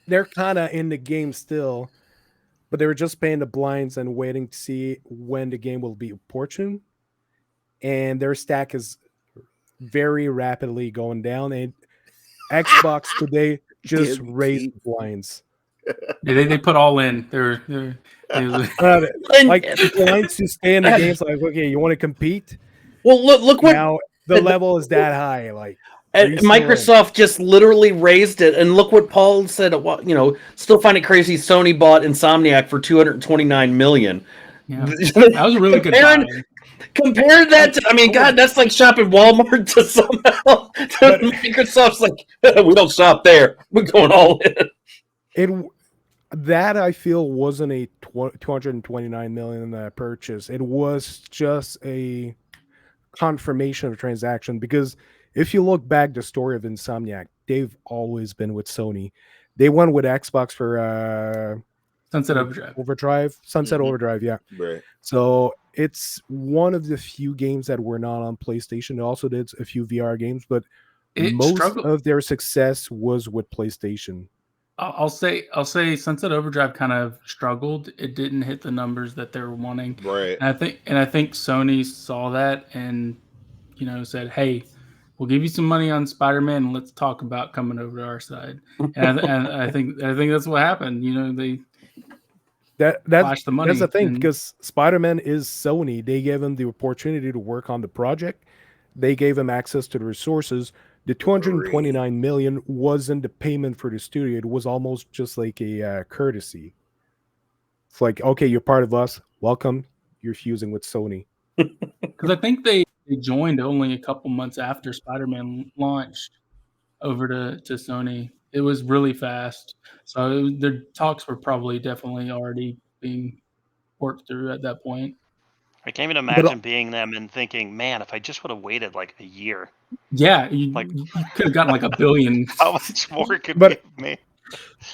they're kind of in the game still, but they were just paying the blinds and waiting to see when the game will be opportune. And their stack is very rapidly going down. And Xbox today just raised the blinds. They put all in. They're like the blinds to stay in the games. Like, okay, you want to compete? Well, look what now the level is that high. Like, Microsoft just literally raised it, and look what Paul said. You know, still find it crazy. Sony bought Insomniac for $229 million. Yeah, that was a really good buy. Compare that to, I mean, God, that's like shopping Walmart to somehow. Microsoft's like, we don't shop there. We're going all in. That I feel wasn't a $229 million purchase. It was just a confirmation of a transaction, because if you look back the story of Insomniac, they've always been with Sony. They went with Xbox for Sunset Overdrive. Overdrive, yeah. Right. So it's one of the few games that were not on PlayStation. They also did a few VR games, but most of their success was with PlayStation. I'll say Sunset Overdrive kind of struggled. It didn't hit the numbers that they were wanting. Right. And I think Sony saw that and, you know, said, "Hey, we'll give you some money on Spider-Man and let's talk about coming over to our side." And I think that's what happened. You know, that's the money. That's the thing, because Spider-Man is Sony. They gave him the opportunity to work on the project. They gave him access to the resources. The $229 million wasn't the payment for the studio. It was almost just like a courtesy. It's like, okay, you're part of us. Welcome. You're fusing with Sony. Because I think they joined only a couple months after Spider-Man launched over to Sony. It was really fast. So their talks were probably definitely already being worked through at that point. I can't even imagine being them and thinking, man, if I just would have waited like a year. Yeah, you could have gotten like $1 billion. How much more could we have made?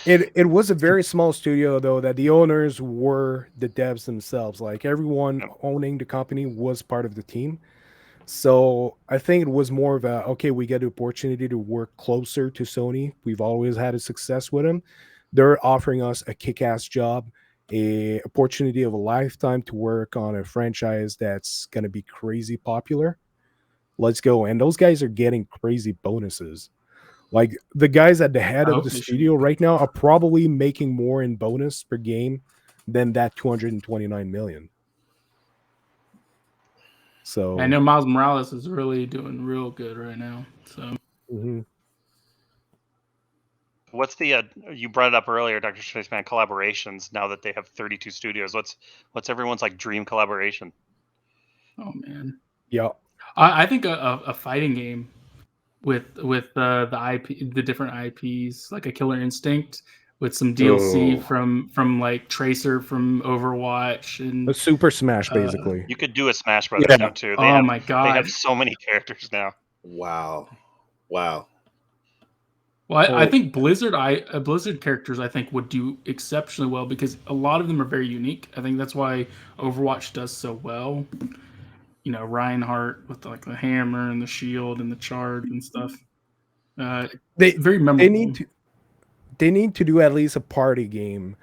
It was a very small studio, though, that the owners were the devs themselves. Like, everyone owning the company was part of the team. So I think it was more of a, okay, we get the opportunity to work closer to Sony. We've always had a success with them. They're offering us a kick-ass job, a opportunity of a lifetime to work on a franchise that's going to be crazy popular. Let's go. And those guys are getting crazy bonuses. Like, the guys at the head of the studio right now are probably making more in bonus per game than that $229 million. So I know Miles Morales is really doing real good right now. So what's the you brought it up earlier, DrSpaceman, collaborations? Now that they have 32 studios, what's everyone's like dream collaboration? Oh man, yeah, I think a fighting game with the IP, the different IPs, like a Killer Instinct with some DLC from like Tracer from Overwatch and a Super Smash, basically. You could do a Smash Brothers game too. My God, they have so many characters now. Wow. Well, I think Blizzard characters I think would do exceptionally well because a lot of them are very unique. I think that's why Overwatch does so well. You know, Reinhardt with like the hammer and the shield and the charge and stuff. Very memorable. They need to do at least a party game,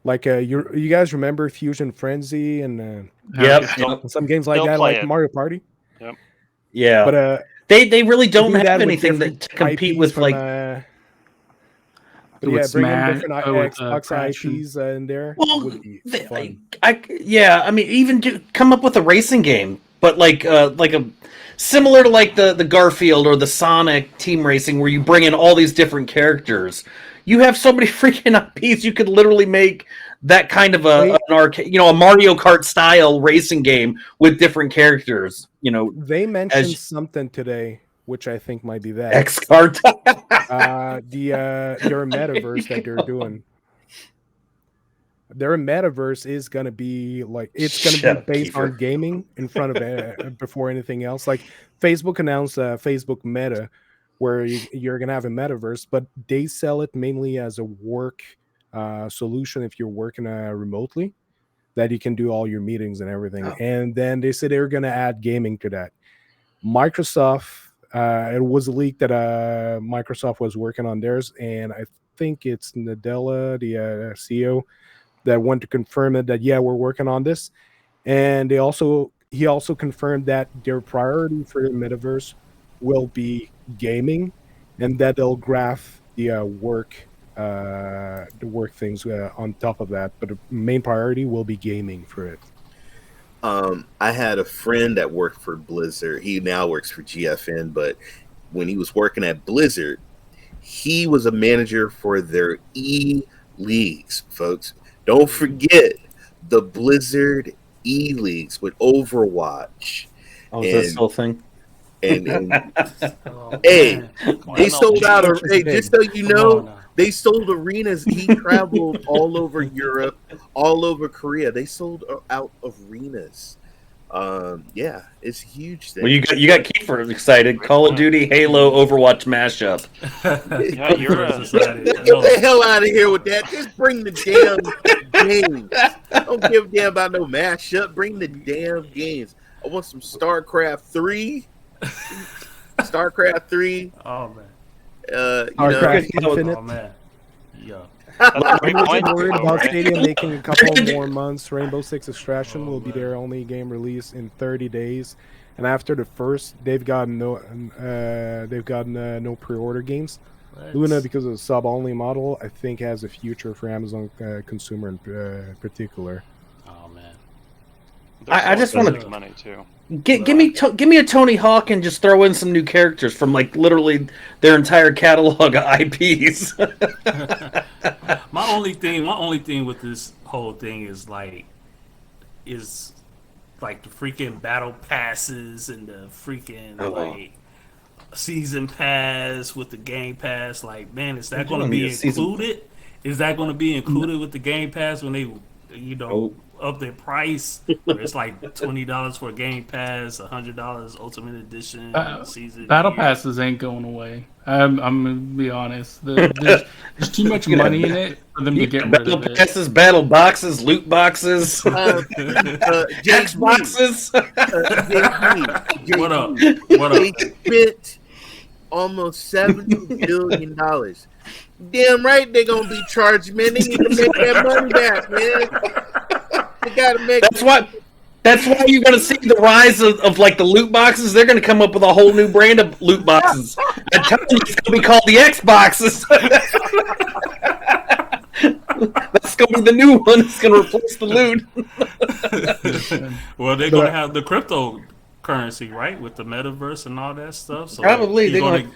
like you guys remember Fusion Frenzy and some games like that, like Mario Party. Yep. Yeah, but they really don't have anything that to compete with from, like. But yeah, bringing different Xbox IPs in there would be fun. I mean, even come up with a racing game, but like a similar to like the Garfield or the Sonic team racing, where you bring in all these different characters. You have so many freaking IPs. You could literally make that kind of an arcade, a Mario Kart style racing game with different characters. They mentioned something today, which I think might be that X-Kart. Their metaverse that they're doing. Their metaverse is gonna be like be based on gaming in front of it before anything else. Like Facebook announced Facebook Meta, where you're gonna have a metaverse, but they sell it mainly as a work solution if you're working remotely, that you can do all your meetings and everything. And then they said they were gonna add gaming to that. Microsoft It was a leak that Microsoft was working on theirs, and I think it's Nadella, the CEO, that went to confirm it that we're working on this. And he also confirmed that their priority for the metaverse will be gaming, and that they'll graph the work things on top of that. But the main priority will be gaming for it. I had a friend that worked for Blizzard. He now works for GFN, but when he was working at Blizzard, he was a manager for their E-Leagues, folks. Don't forget the Blizzard E-Leagues with Overwatch. Oh, is that still a thing? And hey, they sold out. Hey, just so you know, they sold arenas. He traveled all over Europe, all over Korea. They sold out arenas. Yeah, it's a huge thing. Well, you got Kiefer excited. Call of Duty, Halo, Overwatch mashup. Yeah, you're Get the hell out of here with that. Just bring the damn games. Don't give a damn about no mashup. Bring the damn games. I want some StarCraft 3. StarCraft 3. Oh man. StarCraft Infinite. Oh man. Yeah. I'm not worried about Stadia making a couple more months. Rainbow Six Extraction will be their only game release in 30 days, and after the first, they've gotten no pre-order games. Luna, because of the sub-only model, I think has a future for Amazon consumer in particular. Oh man. I just want to money too. Give me a Tony Hawk and just throw in some new characters from like literally their entire catalog of IPs. My only thing with this whole thing is the freaking battle passes and the freaking like season pass with the game pass. Like, man, is that going to be included? Is that going to be included with the game pass when they, up their price? It's like $20 for a game pass, $100 Ultimate Edition season. Battle passes ain't going away. I'm gonna be honest. There's too much money in it for them to get rid of it. Battle passes, battle boxes, loot boxes, X boxes. What up? They spent almost $70 billion. Damn right they're gonna be charged, man. They need to make that money back, man. They gotta make. That's why you're gonna see the rise of like the loot boxes. They're gonna come up with a whole new brand of loot boxes. I'm telling you, it's gonna be called the X boxes. That's gonna be the new one. It's gonna replace the loot. Well, they're gonna have the cryptocurrency, right, with the metaverse and all that stuff. So probably they're gonna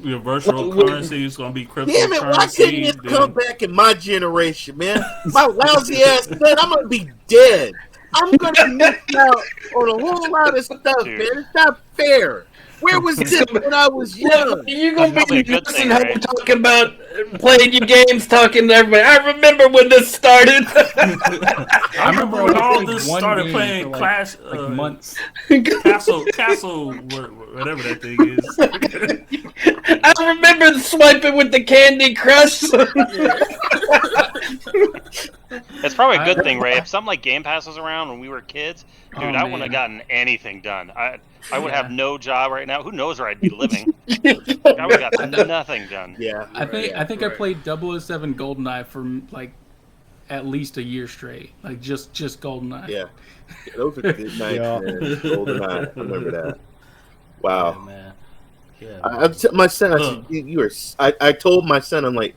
your virtual currency is gonna be cryptocurrency. Damn it! Why couldn't this come back in my generation, man? My lousy ass son, I'm gonna be dead. I'm gonna miss out on a whole lot of stuff, man. It's not fair. Where was this when I was young? You're gonna be listening how we're talking about playing your games, talking to everybody. I remember when this started. I remember when all this started playing Clash, months. Castle, whatever that thing is. I remember swiping with the Candy Crush. It's probably a good thing, Ray. If something like Game Pass was around when we were kids, dude, I wouldn't have gotten anything done. I would have no job right now. Who knows where I'd be living? I would have got nothing done. Yeah, I think I played 007 GoldenEye for like at least a year straight. Like just GoldenEye. Yeah, those are good nights, man. GoldenEye, I remember that. Wow, man. Yeah, my son, I told my son, I'm like,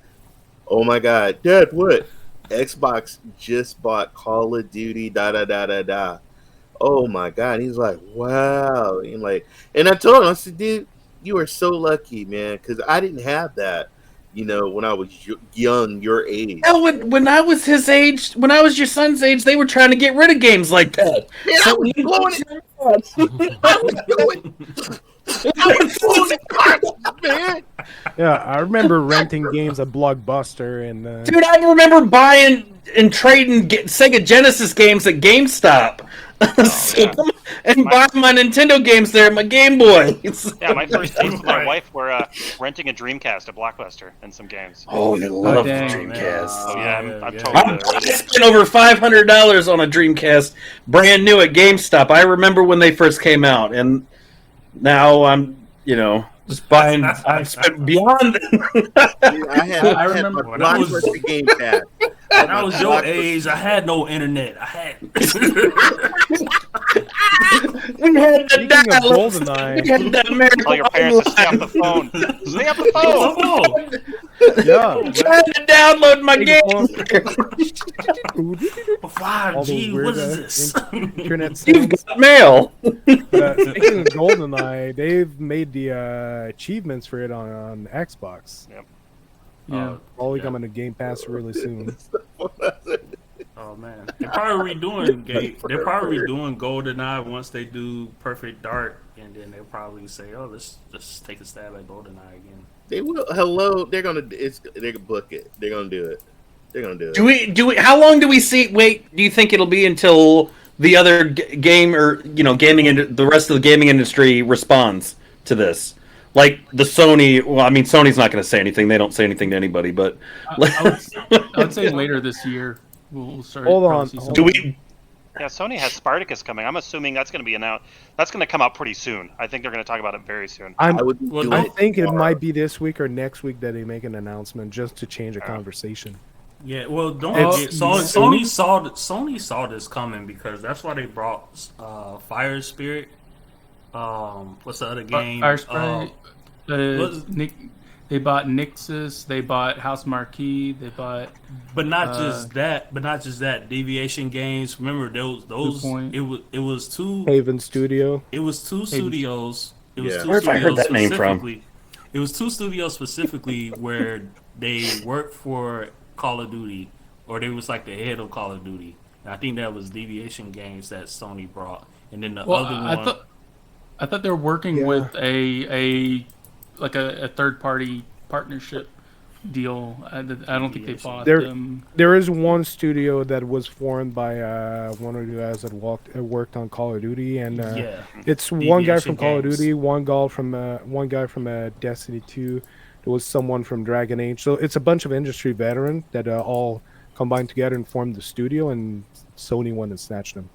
oh my God, Dad, what? Xbox just bought Call of Duty, Oh my God. He's like, wow. And I told him, I said, dude, you are so lucky, man, because I didn't have that, when I was young, your age. Hell, when I was his age, when I was your son's age, they were trying to get rid of games like that. Man, I was blowing it. I was blowing it, man. Yeah, I remember renting games at Blockbuster and. Dude, I remember buying and trading Sega Genesis games at GameStop. And buying my Nintendo games there at my Game Boy. Yeah, my first dates with my wife were renting a Dreamcast at Blockbuster and some games. Oh, I love the Dreamcast. Oh, yeah, I'm totally I spent over $500 on a Dreamcast, brand new at GameStop. I remember when they first came out, and now I'm just buying. I spent beyond. I remember Blockbuster Game Pass. When I was your age, I had no internet. We had the GoldenEye. We had the American. Tell your parents to stay off the phone. Stay off the phone. Yeah. I'm trying to download my game. 5G, what is this? Internet You've got mail. Speaking of GoldenEye, they've made the achievements for it on Xbox. Yep. Yeah. Probably coming to Game Pass really soon. Oh man, they're probably redoing GoldenEye once they do Perfect Dark, and then they'll probably say, "Oh, let's just take a stab at GoldenEye again." They will. Hello, they're gonna book it. They're gonna do it. They're gonna do it. Do we? How long do we see? Wait, do you think it'll be until the other game or gaming the rest of the gaming industry responds to this? Like the Sony. Well, I mean, Sony's not going to say anything. They don't say anything to anybody. But I would say later this year we'll start. Hold on. Do we? Yeah, Sony has Spartacus coming. I'm assuming that's going to be announced. That's going to come out pretty soon. I think they're going to talk about it very soon. I think it might be this week or next week that they make an announcement just to change the conversation. Yeah, well, don't forget, Sony saw this coming because that's why they brought Fire Spirit. What's the other game? Fire Spirit. They bought Nixus. They bought House Marquee. They bought, but not just that. Deviation Games. Remember those? It was two. Haven Studio. It was two studios. It was two Where have I heard that name from? It was two studios specifically where they worked for Call of Duty, or they was like the head of Call of Duty. And I think that was Deviation Games that Sony brought, and then the other one. I thought they were working with a third party partnership deal. I don't think they bought them. There is one studio that was formed by one of the guys that worked on Call of Duty, and it's one guy from Call of Duty, one guy from Destiny 2. There was someone from Dragon Age. So it's a bunch of industry veterans that all combined together and formed the studio, and Sony went and snatched them.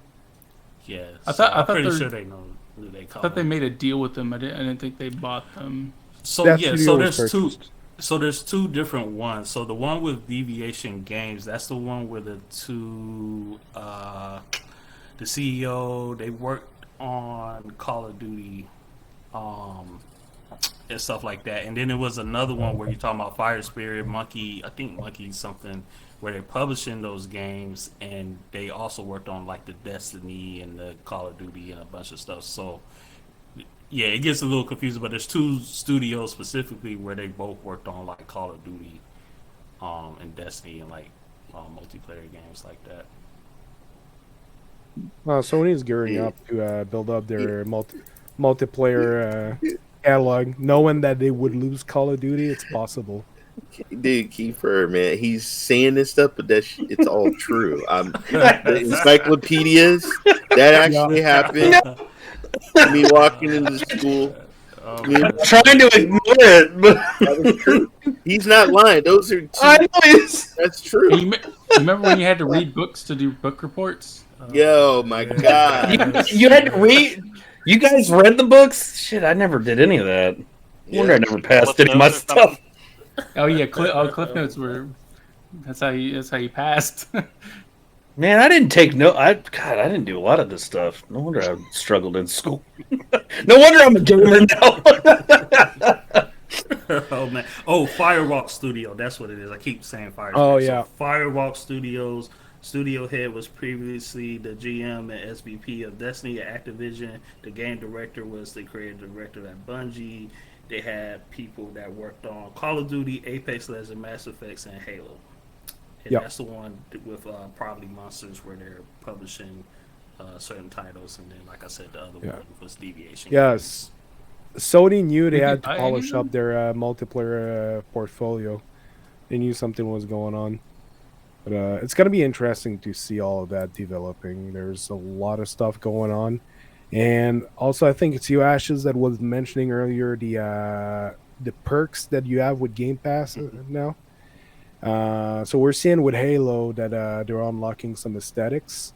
Yeah, I'm pretty sure they know. I thought they made a deal with them. I didn't think they bought them. So there's two different ones. So the one with Deviation Games, that's the one where the CEO, they worked on Call of Duty, and stuff like that. And then there was another one where you're talking about Fire Spirit, Monkey something, where they're publishing those games, and they also worked on like the Destiny and the Call of Duty and a bunch of stuff. So yeah, it gets a little confusing, but there's two studios specifically where they both worked on like Call of Duty, and Destiny and like multiplayer games like that. Sony's gearing up to build up their multiplayer catalog, knowing that they would lose Call of Duty. It's possible. Dude, Kiefer, man, he's saying this stuff, but it's all true. The encyclopedias that actually happened. Me walking into school. I'm trying to ignore it, but that was true. He's not lying. Those are that's true. Remember when you had to read books to do book reports? Yo, my God. You had to read. You guys read the books? Shit, I never did any of that. I wonder I never passed any of my stuff. Oh yeah, Cliff Notes were. That's how you passed. Man, I didn't take I didn't do a lot of this stuff. No wonder I struggled in school. No wonder I'm a gamer now. Oh man! Oh, Firewalk Studio. That's what it is. I keep saying Firewalk. Oh yeah, so Firewalk Studios. Studio head was previously the GM and SVP of Destiny at Activision. The game director was the creative director at Bungie. They had people that worked on Call of Duty, Apex Legends, Mass Effects, and Halo. And that's the one with Probably Monsters, where they're publishing certain titles. And then, like I said, the other one was Deviation. Yes. Sony knew they had to polish up their multiplayer portfolio. They knew something was going on. But it's going to be interesting to see all of that developing. There's a lot of stuff going on. And also, I think it's you, Ashes, that was mentioning earlier the perks that you have with Game Pass now. So we're seeing with Halo that they're unlocking some aesthetics.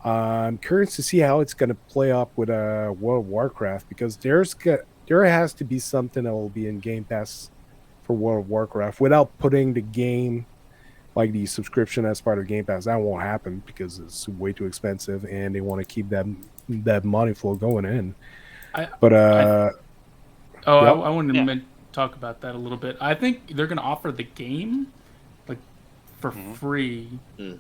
I'm curious to see how it's going to play up with World of Warcraft, because there's there has to be something that will be in Game Pass for World of Warcraft without putting the game, like the subscription as part of Game Pass. That won't happen because it's way too expensive, and they want to keep that money flow going in. I wanted to talk about that a little bit. I think they're going to offer the game like for free,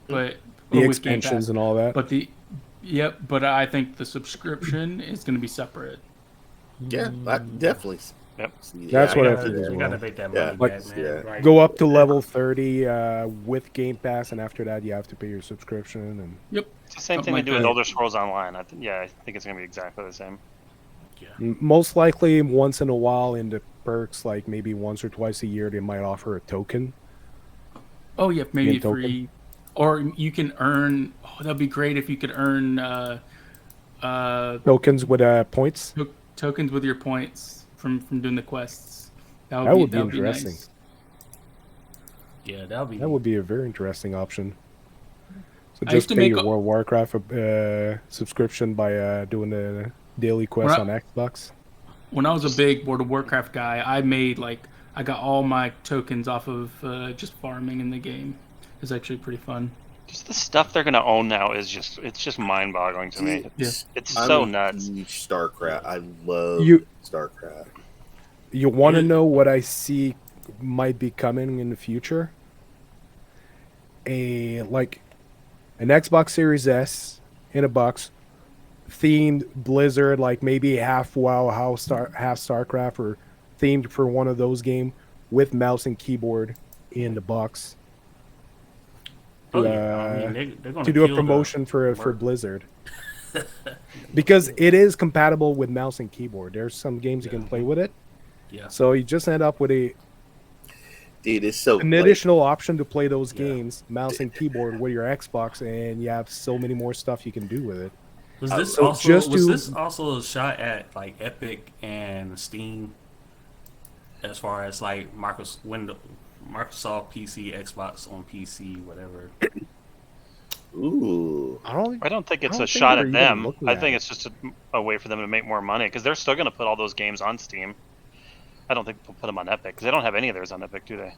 but the expansions and all that. But I think the subscription is going to be separate. Yeah, definitely. Yep. That's what I think as You well. gotta make that money back, man. Yeah. Right. Go up to level 30 with Game Pass, and after that, you have to pay your subscription. And It's the same thing they do with Elder Scrolls Online. I think it's going to be exactly the same. most likely, once in a while, in the perks, like maybe once or twice a year, they might offer a token. Oh yeah, maybe free, or you can earn. Oh, that'd be great if you could earn Tokens with points. Tokens with your points from doing the quests. That would be interesting. Nice. Yeah, that would be a very interesting option. So I used just to pay make your World of Warcraft subscription by doing the daily quest on Xbox. When I was a big World of Warcraft guy, I got all my tokens off of just farming in the game. It's actually pretty fun. Just the stuff they're going to own now is just mind-boggling to me. It's so nuts. StarCraft. I love StarCraft. You want to know what I see might be coming in the future? An Xbox Series S in a box, themed Blizzard, like maybe half WoW, half StarCraft, or themed for one of those games with mouse and keyboard in the box. To do a promotion for Blizzard. Because it is compatible with mouse and keyboard. There's some games you can play with it. Yeah. So you just end up with an additional option to play those games, mouse and keyboard, with your Xbox, and you have so many more stuff you can do with it. Was this also a shot at like Epic and Steam, as far as like Microsoft PC, Xbox on PC, whatever? Ooh, I don't think it's a shot at them. I think it's just a way for them to make more money, because they're still going to put all those games on Steam. I don't think they'll put them on Epic, because they don't have any of theirs on Epic, do they?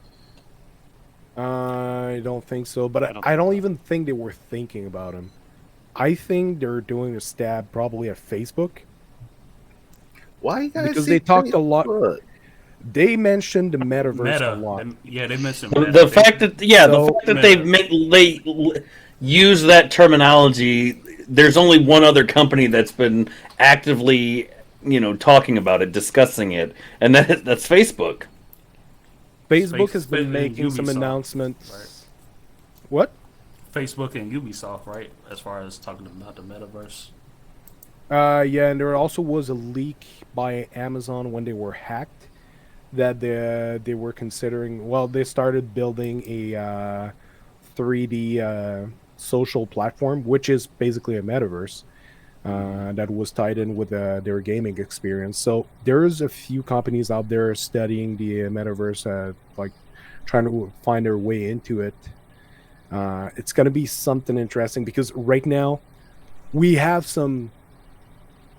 I don't think so, but I don't even think they were thinking about them. I think they're doing a stab probably at Facebook. Why you guys? Because they talked a lot. They mentioned the metaverse a lot. They mentioned the fact that they use that terminology. There's only one other company that's been actively, talking about it, discussing it, and that's Facebook. Facebook has been making some announcements. Right. What? Facebook and Ubisoft, right? As far as talking about the metaverse. Yeah, and there also was a leak by Amazon when they were hacked that they were considering. Well, they started building a 3D social platform, which is basically a metaverse that was tied in with their gaming experience. So there's a few companies out there studying the metaverse, like trying to find their way into it. It's going to be something interesting because right now we have some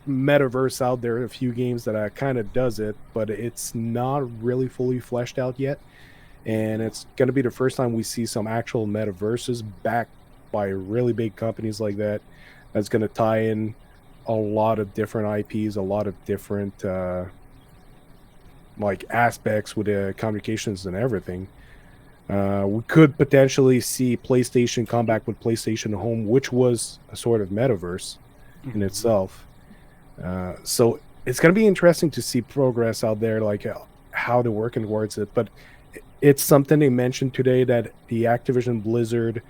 metaverse out there, a few games that kind of does it, but it's not really fully fleshed out yet. And it's going to be the first time we see some actual metaverses backed by really big companies like that. That's going to tie in a lot of different IPs, a lot of different aspects with communications and everything. We could potentially see PlayStation come back with PlayStation Home, which was a sort of metaverse in itself. So it's going to be interesting to see progress out there, like how they're working towards it. But it's something they mentioned today, that the Activision Blizzard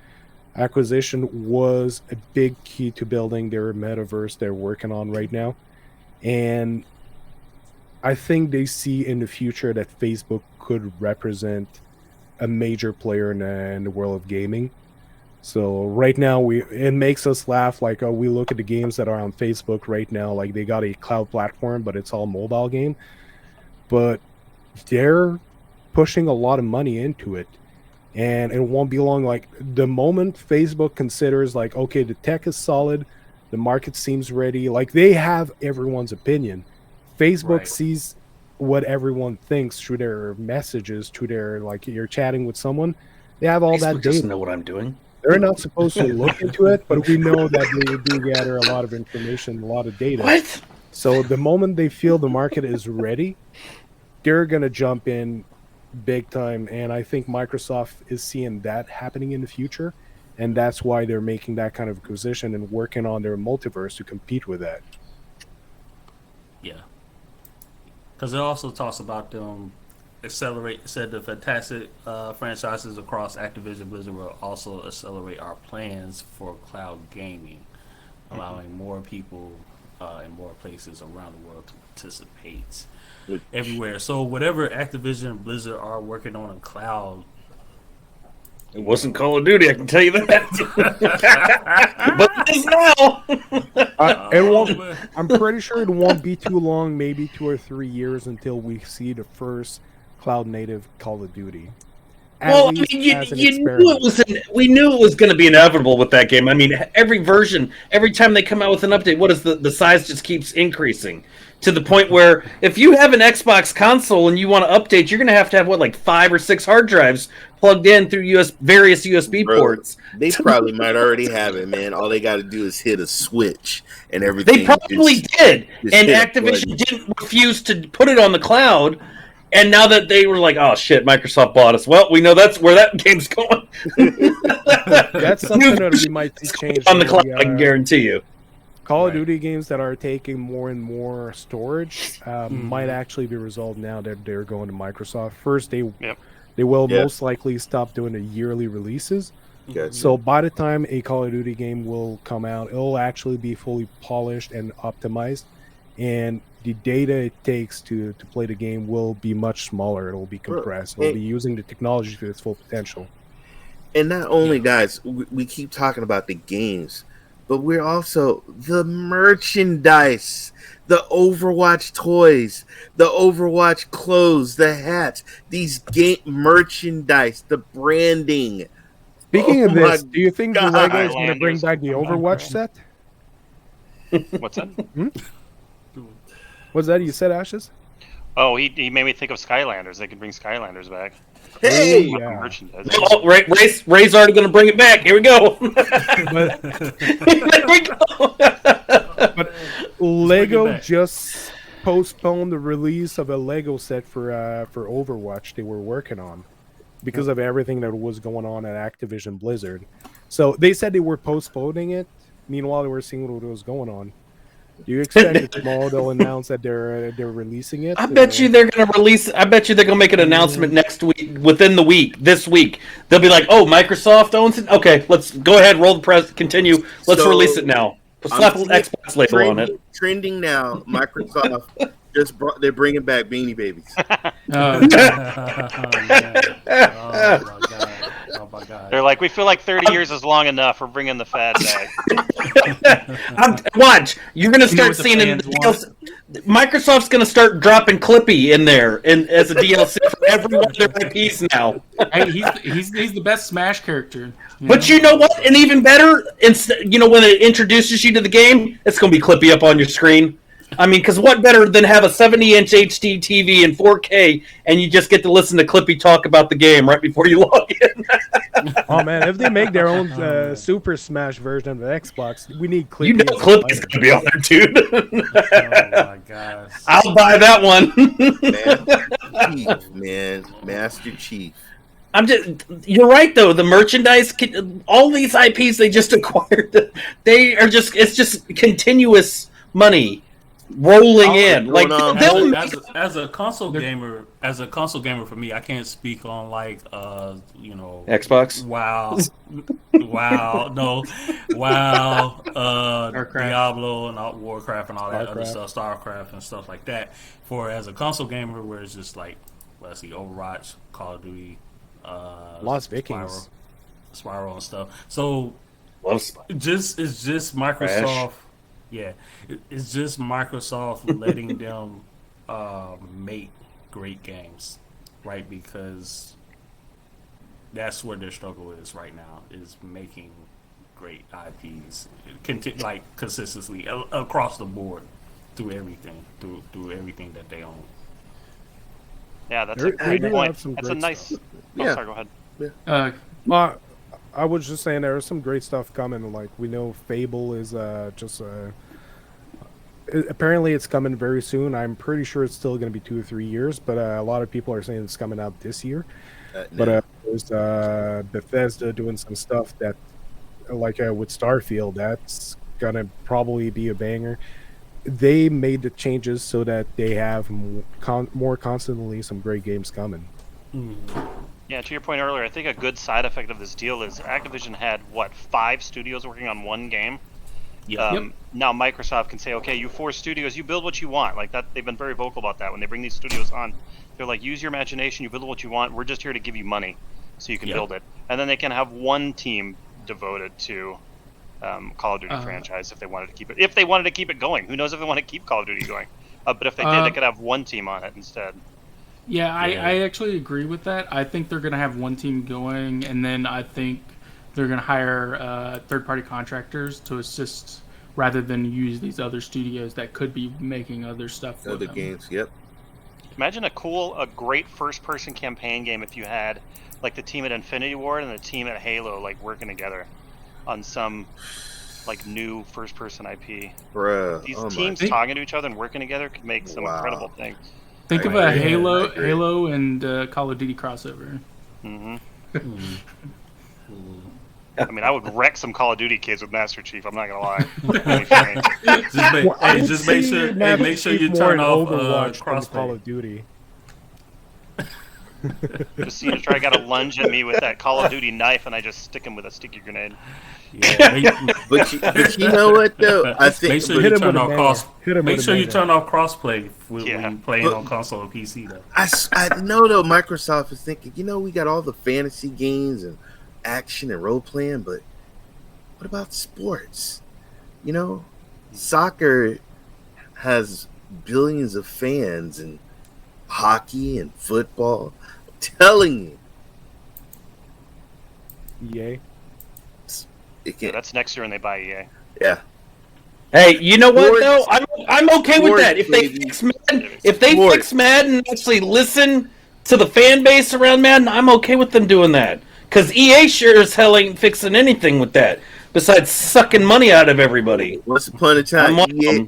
acquisition was a big key to building their metaverse they're working on right now. And I think they see in the future that Facebook could represent a major player in the world of gaming. So right now it makes us laugh, like, we look at the games that are on Facebook right now, like they got a cloud platform, but it's all mobile game. But they're pushing a lot of money into it. And it won't be long. Like the moment Facebook considers, like, okay, the tech is solid, the market seems ready, like they have everyone's opinion. Facebook sees what everyone thinks through their messages, through their, like, you're chatting with someone. They have all that Facebook doesn't data. know what I'm doing. They're not supposed to look into it, but we know that they do gather a lot of information, a lot of data. What? So the moment they feel the market is ready, they're going to jump in big time. And I think Microsoft is seeing that happening in the future. And that's why they're making that kind of acquisition and working on their multiverse to compete with that. Yeah. Because it also talks about them said the fantastic franchises across Activision Blizzard will also accelerate our plans for cloud gaming, allowing more people in more places around the world to participate everywhere. So whatever Activision Blizzard are working on in cloud, it wasn't Call of Duty, I can tell you that. But it is now. It won't, I'm pretty sure it won't be too long, maybe 2 or 3 years, until we see the first cloud-native Call of Duty. Well, I mean, we knew it was going to be inevitable with that game. I mean, every version, every time they come out with an update, what is the size just keeps increasing to the point where if you have an Xbox console and you want to update, you're going to have what, like 5 or 6 hard drives plugged in through various USB ports. They probably might already have it, man. All they got to do is hit a switch and everything. They probably did, and Activision didn't refuse to put it on the cloud. And now that they were like, oh shit, Microsoft bought us. Well, we know that's where that game's going. That's something that we might see change on the cloud, I can guarantee you. Call of Duty games that are taking more and more storage might actually be resolved now that they're going to Microsoft. First, they will most likely stop doing the yearly releases. So by the time a Call of Duty game will come out, it'll actually be fully polished and optimized. And the data it takes to play the game will be much smaller. It'll be compressed. It'll be using the technology to its full potential. And not only, guys, we keep talking about the games, but we're also the merchandise, the Overwatch toys, the Overwatch clothes, the hats, these game merchandise, the branding. Speaking of this, do you think the Lego is going to bring back the Overwatch set? What's that? What's that you said, Ashes? Oh, he made me think of Skylanders. They could bring Skylanders back. Hey! Merchandise. Oh, Ray's already going to bring it back. Here we go. There we go. But Lego just postponed the release of a Lego set for Overwatch they were working on because of everything that was going on at Activision Blizzard. So they said they were postponing it. Meanwhile, they were seeing what was going on. Do you expect that tomorrow they'll announce that they're releasing it? I bet you they're going to release. I bet you they're going to make an announcement next week, within the week, this week. They'll be like, "Oh, Microsoft owns it. Okay, let's go ahead, roll the press, continue. Let's release it now. Slap an Xbox label on it." Trending now. Microsoft they're bringing back Beanie Babies. Oh my god! They're like, we feel like 30 years is long enough. We're bringing the fad back. Watch, you're gonna start seeing Microsoft's gonna start dropping Clippy in there and as a DLC for every one of their IPs now. Hey, he's the best Smash character. But you know what? And even better, when it introduces you to the game, it's gonna be Clippy up on your screen. I mean, because what better than have a 70-inch HD TV in 4K and you just get to listen to Clippy talk about the game right before you log in? Oh man, if they make their own Super Smash version of the Xbox, we need Clippy. You know Clippy's going to be on there, dude. Oh my gosh. I'll buy that one. Master Chief, man. Master Chief. You're right though. The merchandise, all these IPs they just acquired, it's just continuous money rolling in. Like as a console gamer, for me, I can't speak on Xbox. Diablo and Warcraft and all that other stuff, StarCraft and stuff like that. For as a console gamer, where it's just like, let's see, Overwatch, Call of Duty, Lost Vikings, Spiral and stuff. So it's just Microsoft. Crash. Yeah, it's just Microsoft letting them make great games, right? Because that's where their struggle is right now, is making great IPs, consistently across the board. through everything, through everything that they own. Yeah, that's a great point. That's a nice. Stuff. Oh, sorry, go ahead. Well, I was just saying there is some great stuff coming. Like we know Fable is apparently it's coming very soon. I'm pretty sure it's still going to be 2 or 3 years, but a lot of people are saying it's coming out this year. But there's Bethesda doing some stuff that, like with Starfield, that's gonna probably be a banger. They made the changes so that they have more constantly some great games coming. Yeah, to your point earlier, I think a good side effect of this deal is Activision had, 5 studios working on one game? Now Microsoft can say, okay, you 4 studios, you build what you want. Like that, they've been very vocal about that. When they bring these studios on, they're like, use your imagination, you build what you want. We're just here to give you money so you can build it. And then they can have one team devoted to Call of Duty franchise if they wanted to keep it. If they wanted to keep it going, who knows if they want to keep Call of Duty going? But if they did, they could have one team on it instead. Yeah, I actually agree with that. I think they're going to have one team going, and then I think they're going to hire third-party contractors to assist rather than use these other studios that could be making other stuff for other them. games. Yep. Imagine a great first-person campaign game if you had like the team at Infinity Ward and the team at Halo like working together on some like new first-person IP. Bruh. These teams talking to each other and working together could make some incredible things. Think of a Halo and Call of Duty crossover. I mean, I would wreck some Call of Duty kids with Master Chief. I'm not gonna lie. Just make sure you turn off crossplay. Call of Duty. Just see you try to lunge at me with that Call of Duty knife, and I just stick him with a sticky grenade. Yeah, but you know what though? I think make sure you turn off crossplay when you're playing on console or PC though. I know though Microsoft is thinking, we got all the fantasy games and action and role playing, but what about sports? Soccer has billions of fans, and hockey and football. I'm telling you. EA. That's next year when they buy EA. Yeah. Hey, you know what though? I'm okay with that. If they fix Madden and actually listen to the fan base around Madden, I'm okay with them doing that. Because EA sure as hell ain't fixing anything with that, besides sucking money out of everybody. Once upon a time,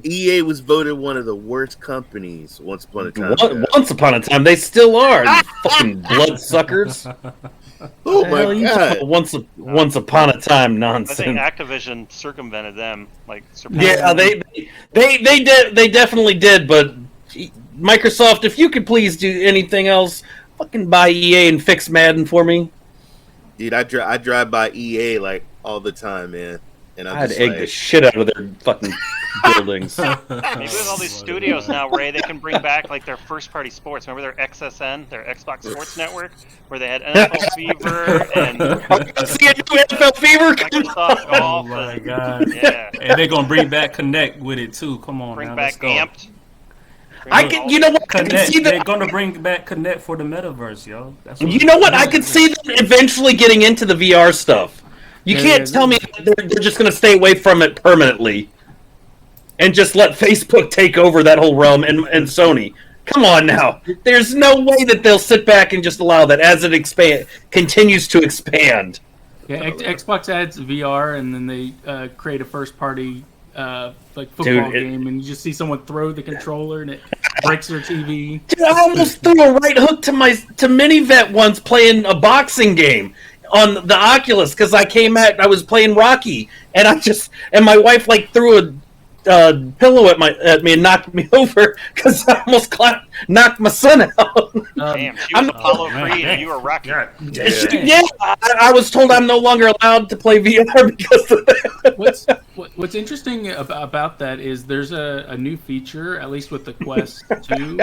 EA was voted one of the worst companies. Once upon a time. Once upon a time, they still are. You fucking bloodsuckers. Oh my god! Once upon a time nonsense. I think Activision circumvented them. Yeah, they definitely did. But Microsoft, if you could please do anything else, fucking buy EA and fix Madden for me. Dude, I drive by EA like all the time, man. And I'd egg the shit out of their fucking buildings. Maybe with all these studios now, Ray, they can bring back like their first-party sports. Remember their XSN, their Xbox Sports Network, where they had NFL Fever and see a new NFL Fever. Microsoft Golf. Oh my god! Yeah, and they're gonna bring back Connect with it too. Come on, bring now, back Amped. You know what? Connect, they're gonna bring back Connect for the metaverse, yo. You know what? I could see them eventually getting into the VR stuff. You can't tell me they're just going to stay away from it permanently and just let Facebook take over that whole realm and Sony. Come on now. There's no way that they'll sit back and just allow that as it continues to expand. Yeah, Xbox adds VR, and then they create a first-party football game, and you just see someone throw the controller, and it breaks their TV. Dude, I almost threw a right hook to Minivet once playing a boxing game on the Oculus because I was playing Rocky, and my wife threw a pillow at me and knocked me over because I almost knocked my son out. Damn, she was Apollo Creed and you were Rocky. Yeah, I was told I'm no longer allowed to play VR because of that. What's interesting about that is there's a new feature, at least with the Quest 2,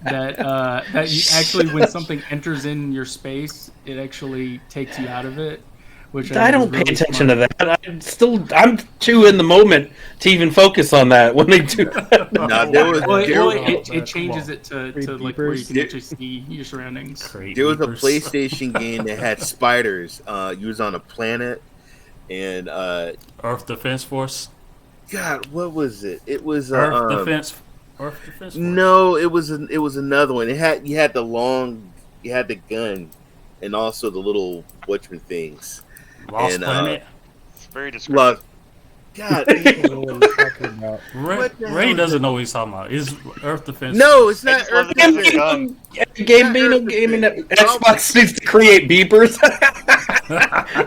that you actually, when something enters in your space, it actually takes you out of it. Which I don't pay attention to that. I'm too in the moment to even focus on that when they do that. It changes it to where you can actually see your surroundings. There was a PlayStation game that had spiders. You was on a planet, and Earth Defense Force. God, what was it? It was Earth Defense Earth Defense Force? No, it was another one. You had the gun, and also the little Watchman things. Lost Planet. It's very descriptive. God, Ray doesn't know what he's talking about. It's Earth Defense. No, it's not Earth Defense. Gaming Xbox needs to create beepers.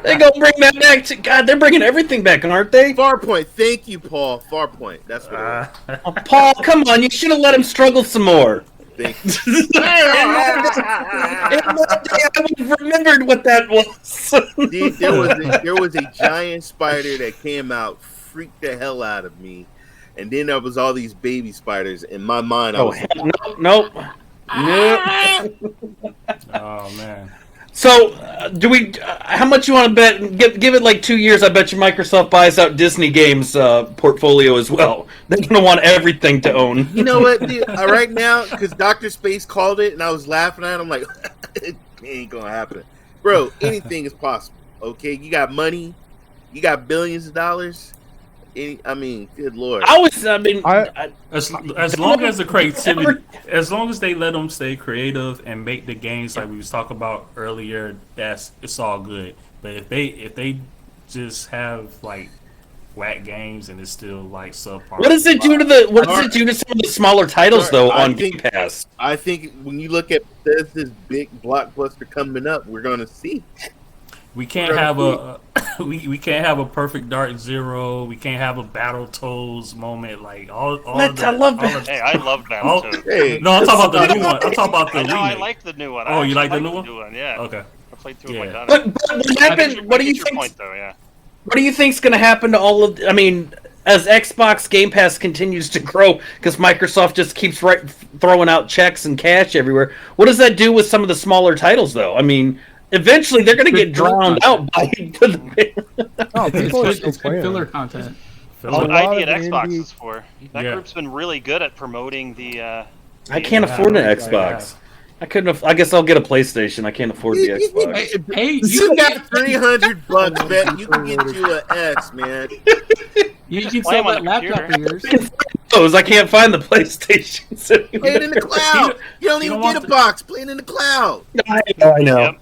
They gonna bring that back. God, they're bringing everything back, aren't they? Farpoint. Thank you, Paul. Farpoint. That's what it was. Paul, come on. You should have let him struggle some more. Thank you. I would have remembered what that was. Dude, there was a giant spider that came out, freaked the hell out of me, and then there was all these baby spiders. In my mind, I was nope. Oh man. So, do we? How much you want to bet? Give it like 2 years. I bet you Microsoft buys out Disney Games portfolio as well. They're gonna want everything to own. You know what? Dude, right now, because Dr. Space called it, and I was laughing at it. I'm like, it ain't gonna happen, bro. Anything is possible. Okay, you got money, you got billions of dollars. I mean, good lord. As long as the creativity, as long as they let them stay creative and make the games like we was talking about earlier, it's all good. But if they just have like whack games and it's still like subpar. What does it do to some of the smaller titles though on Game Pass? I think when you look at this big blockbuster coming up, we're gonna see. We can't have we can't have a perfect Dark Zero. We can't have a Battletoads moment like all of that. I love that. Hey, I love Battletoads. No, I'm talking about the new one. I'm talking about the remake. I like the new one. Oh, you like the new one? Yeah. Okay. I played through it. But what happened? What do you think? What do you think's going to happen to all of? I mean, as Xbox Game Pass continues to grow, because Microsoft just keeps throwing out checks and cash everywhere. What does that do with some of the smaller titles, though? I mean. Eventually, they're going to get drowned out by people are still playing filler content. That's what ID at Xbox is for. That group's been really good at promoting the. I can't afford an Xbox. I couldn't. I guess I'll get a PlayStation. I can't afford the Xbox. Hey, you got $300, bet you can get you an S, man. You can sell that laptop of yours. I can't find the PlayStation. Play it in the cloud. You don't even get a box. Play it in the cloud. I know. Yep.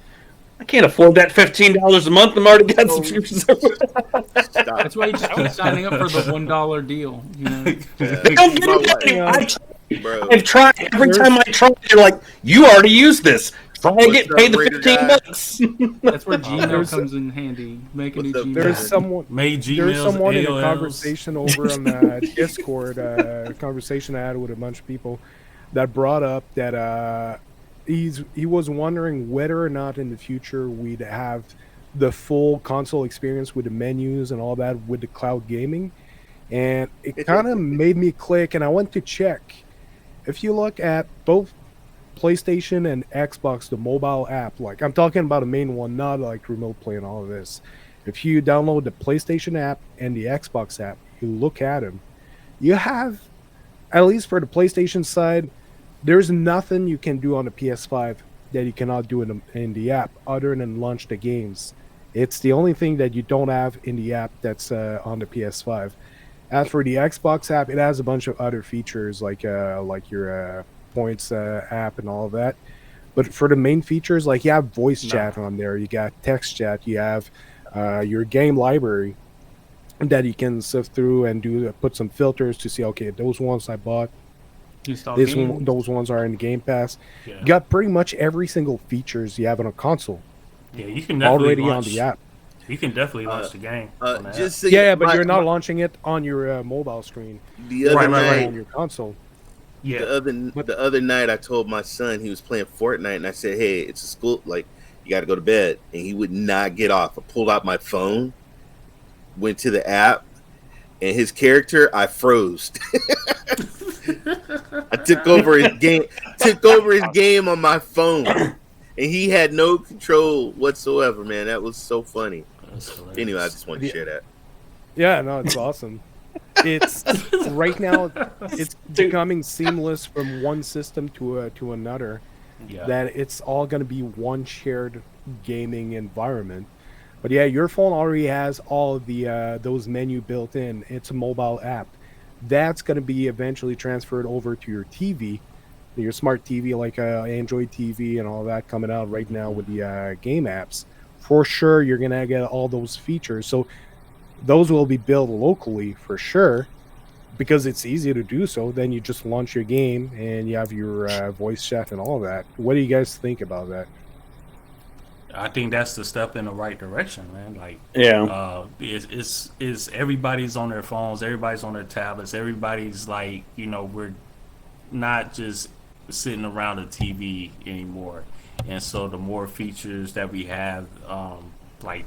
I can't afford that $15 a month. I'm already got subscriptions. That's why you just keep signing up for the $1 deal. You know? I've tried. Every time I try, you're like, you already used this. Try and get paid the $15. That's where Gmail comes in handy. Make a new Gmail. There's someone in a conversation over on Discord, conversation I had with a bunch of people that brought up that he was wondering whether or not in the future we'd have the full console experience with the menus and all that with the cloud gaming, and it kind of made me click, and I went to check. If you look at both PlayStation and Xbox, the mobile app, like I'm talking about a main one, not like remote play and all of this. If you download the PlayStation app and the Xbox app, you look at them, you have, at least for the PlayStation side, there's nothing you can do on the PS5 that you cannot do in the app other than launch the games. It's the only thing that you don't have in the app that's on the PS5. As for the Xbox app, it has a bunch of other features like your points app and all of that. But for the main features, like you have voice chat on there, you got text chat, you have your game library that you can sift through and put some filters to see, okay, those ones I bought, those ones are in the Game Pass. You got pretty much every single features you have on a console. Yeah, you can definitely already on the app. You can definitely launch the game. But you're not launching it on your mobile screen. The other night on your console. Yeah. The other night, I told my son he was playing Fortnite, and I said, "Hey, it's a school. Like, you got to go to bed." And he would not get off. I pulled out my phone, went to the app, and his character, I froze. I took over his game on my phone, and he had no control whatsoever. Man, that was so funny. Anyway, I just wanted to share that. Yeah, no, it's awesome. It's right now it's becoming seamless from one system to another. Yeah. That it's all going to be one shared gaming environment. But yeah, your phone already has all of the those menu built in. It's a mobile app. that's going to be eventually transferred over to your TV, your smart TV, like Android TV and all that coming out right now with the game apps. For sure, you're going to get all those features. So those will be built locally for sure, because it's easy to do so. Then you just launch your game and you have your voice chat and all that. What do you guys think about that? I think that's the step in the right direction, man. Like, it's everybody's on their phones, everybody's on their tablets, everybody's like, we're not just sitting around a TV anymore. And so the more features that we have, like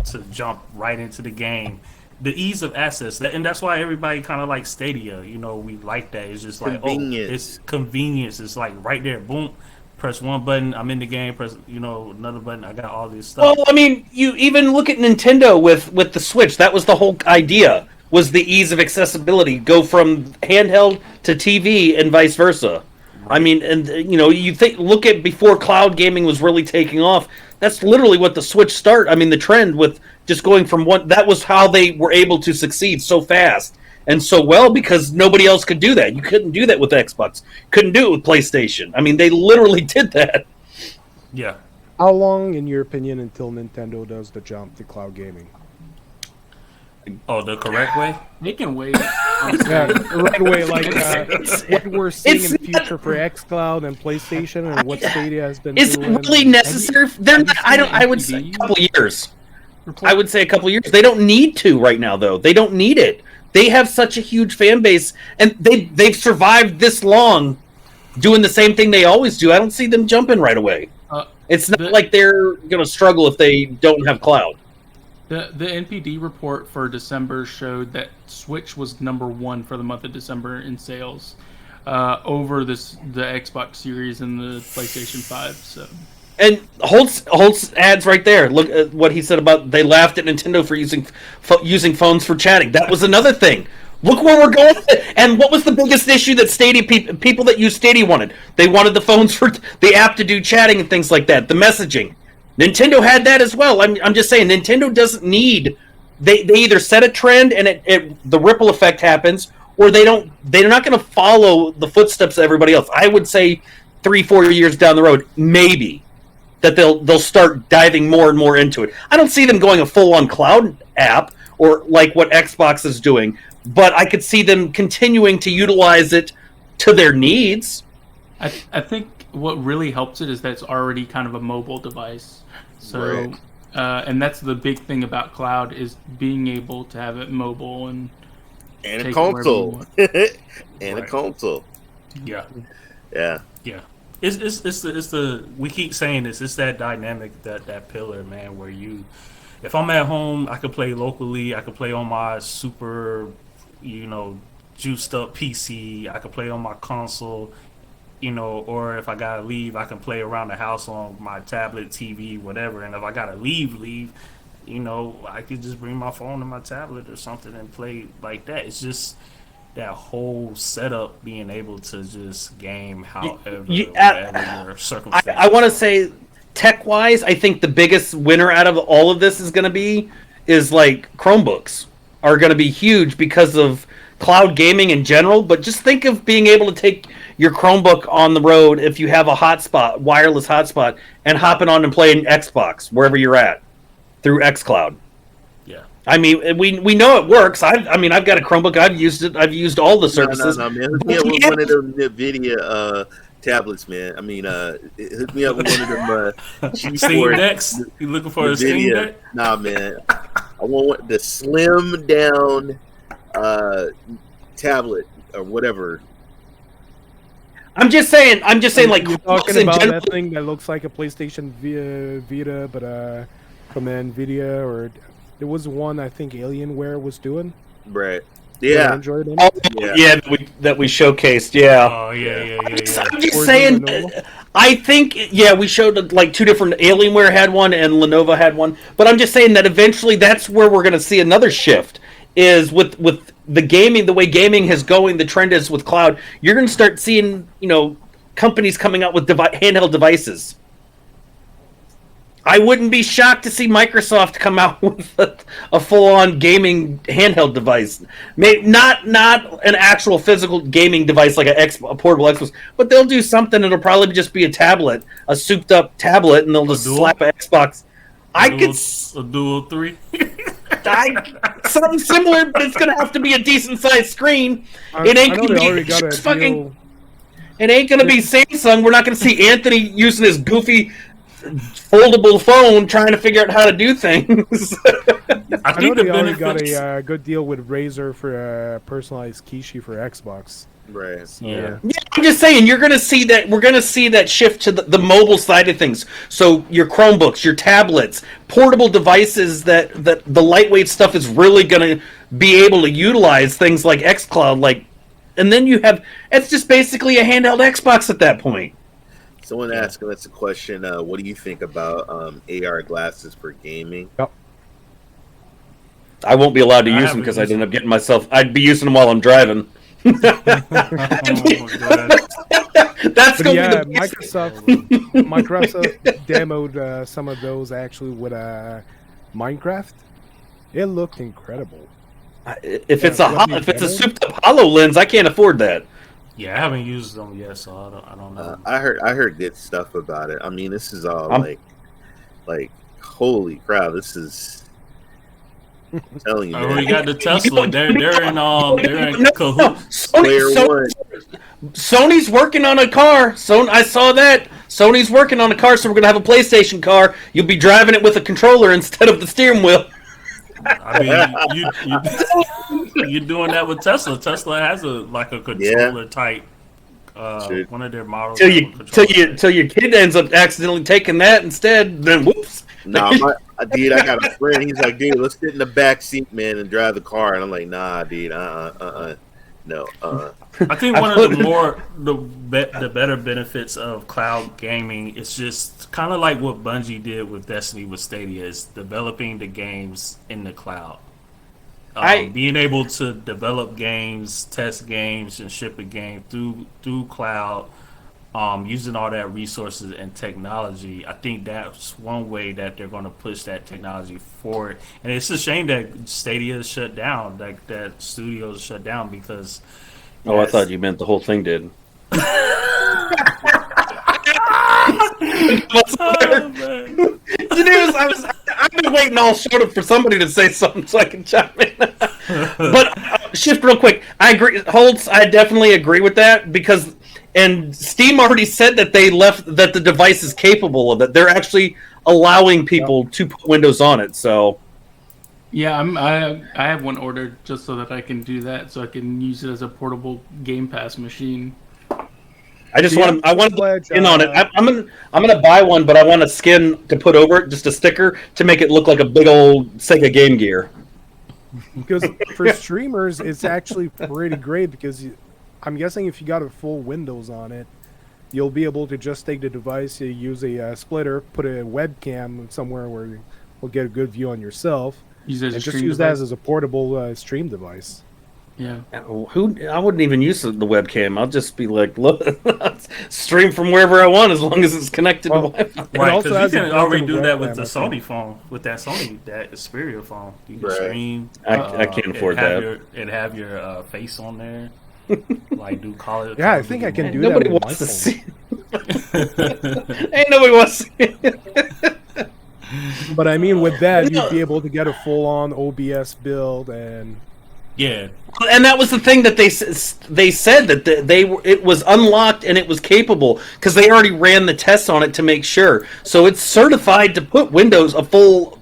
to jump right into the game, the ease of access, and that's why everybody kind of like Stadia. We like that. It's just like, it's convenience. It's like right there, boom. Press one button, I'm in the game. Press, another button, I got all this stuff. Well, I mean, you even look at Nintendo with the Switch. That was the whole idea, was the ease of accessibility. Go from handheld to TV and vice versa. Right. I mean, and you look at before cloud gaming was really taking off. That's literally what the Switch started. I mean, the trend with just going from one. That was how they were able to succeed so fast and so well, because nobody else could do that. You couldn't do that with Xbox. Couldn't do it with PlayStation. I mean, they literally did that. Yeah. How long, in your opinion, until Nintendo does the jump to cloud gaming? Oh, the correct way? They can wait. Yeah, the right way, like what we're seeing in the future for xCloud and PlayStation, and what Stadia has been Is doing. it really necessary? They're not. I would say a couple years. I would say a couple years. They don't need to right now, though. They don't need it. They have such a huge fan base, and they've survived this long doing the same thing they always do. I don't see them jumping right away. It's not like they're going to struggle if they don't have cloud. The NPD report for December showed that Switch was #1 for the month of December in sales, over the Xbox Series and the PlayStation 5. So. And Holt's ads right there. Look at what he said about they laughed at Nintendo for using phones for chatting. That was another thing. Look where we're going. And what was the biggest issue that Stadia people that use Stadia wanted? They wanted the phones for the app to do chatting and things like that. The messaging. Nintendo had that as well. I'm just saying, Nintendo doesn't need. They either set a trend and the ripple effect happens, or they're not going to follow the footsteps of everybody else. I would say 3-4 years down the road, maybe, that they'll start diving more and more into it. I don't see them going a full-on cloud app or like what Xbox is doing, but I could see them continuing to utilize it to their needs. I think what really helps it is that it's already kind of a mobile device. So, right. And that's the big thing about cloud, is being able to have it mobile and a console. And a console. Yeah. Yeah. Yeah. It's the we keep saying this. It's that dynamic, that pillar, man. Where if I'm at home, I can play locally. I can play on my super, juiced up PC. I can play on my console, or if I gotta leave, I can play around the house on my tablet, TV, whatever. And if I gotta leave, I could just bring my phone and my tablet or something and play like that. It's just that whole setup, being able to just game however whatever your circumstance. I want to say, tech-wise, I think the biggest winner out of all of this is like Chromebooks are going to be huge because of cloud gaming in general. But just think of being able to take your Chromebook on the road if you have a wireless hotspot, and hopping on and playing Xbox wherever you're at through xCloud. Yeah. I mean, we know it works. I've got a Chromebook. I've used it. I've used all the services. No, man. Hook me up with one of them NVIDIA tablets, man. I mean, hook me up with one of them. Steam Decks? You looking for a Steam Deck? Nah, man. I want the slim down tablet or whatever. I'm just saying. Like, you're talking about that thing that looks like a PlayStation Vita, but from NVIDIA, or there was one I think Alienware was doing. Right. Yeah. Android in yeah. That we showcased. Yeah. Oh yeah. I'm just saying. I think we showed like two different. Alienware had one and Lenovo had one. But I'm just saying that eventually that's where we're going to see another shift. Is with the gaming, the way gaming is going, the trend is with cloud. You're going to start seeing companies coming out with handheld devices. I wouldn't be shocked to see Microsoft come out with a full-on gaming handheld device. Maybe not an actual physical gaming device like a portable Xbox, but they'll do something. It'll probably just be a tablet, a souped-up tablet, and they'll just slap an Xbox. A Dual 3. Something similar, but it's gonna have to be a decent-sized screen. It ain't gonna be Samsung. We're not gonna see Anthony using his goofy foldable phone trying to figure out how to do things. I know they already got a good deal with Razer for a personalized Kishi for Xbox. Right. Yeah. I'm just saying you're gonna see that. We're gonna see that shift to the mobile side of things. So your Chromebooks, your tablets, portable devices that the lightweight stuff is really gonna be able to utilize things like xCloud, and then it's just basically a handheld Xbox at that point. Someone asking us a question. What do you think about AR glasses for gaming? Yep. I won't be allowed to use them because I'd end up getting myself. I'd be using them while I'm driving. That's going to be Microsoft demoed some of those actually with Minecraft. It looked incredible. If it's a souped up HoloLens, I can't afford that. Yeah, I haven't used them yet, so I don't know. I heard good stuff about it. I mean, this is all like holy crap! This is. I'm telling you, we got the Tesla. They're in cahoots. Sony's working on a car. I saw that. Sony's working on a car, so we're gonna have a PlayStation car. You'll be driving it with a controller instead of the steering wheel. I mean, you're doing that with Tesla. Tesla has a controller type. One of their models. Till your kid ends up accidentally taking that instead. Then whoops. Nah, dude, I got a friend. He's like, dude, let's sit in the back seat, man, and drive the car. And I'm like, nah, dude, no. I think one of the better benefits of cloud gaming is just kind of like what Bungie did with Destiny with Stadia, is developing the games in the cloud. Being able to develop games, test games, and ship a game through cloud, using all that resources and technology. I think that's one way that they're going to push that technology forward. And it's a shame that Stadia is shut down, like that studio is shut down because. Oh, I thought you meant the whole thing did. I've been waiting all sort of for somebody to say something so I can chime in. But shift real quick. I agree, Holtz. I definitely agree with that because, and Steam already said that that the device is capable of it. They're actually allowing people to put Windows on it. So. Yeah, I have one ordered just so that I can do that, so I can use it as a portable Game Pass machine. I want to skin on it. I'm gonna buy one, but I want a skin to put over it, just a sticker to make it look like a big old Sega Game Gear. Because for streamers, it's actually pretty great because I'm guessing if you got a full Windows on it, you'll be able to just take the device, you use a splitter, put a webcam somewhere where you'll get a good view on yourself. Use that as a portable stream device. Yeah. I wouldn't even use the webcam. I'll just be like, look, stream from wherever I want as long as it's connected to Wi-Fi. Right, because you can already do that with the Sony phone, with that Xperia phone. You can stream. I can't afford that. And have your face on there. Like do call it. Yeah, I think I can do nobody that. Wants to see. Ain't nobody wants to see it. But I mean, with that, you'd be able to get a full-on OBS build, and yeah, and that was the thing that they said that it was unlocked and it was capable because they already ran the tests on it to make sure. So it's certified to put Windows a full,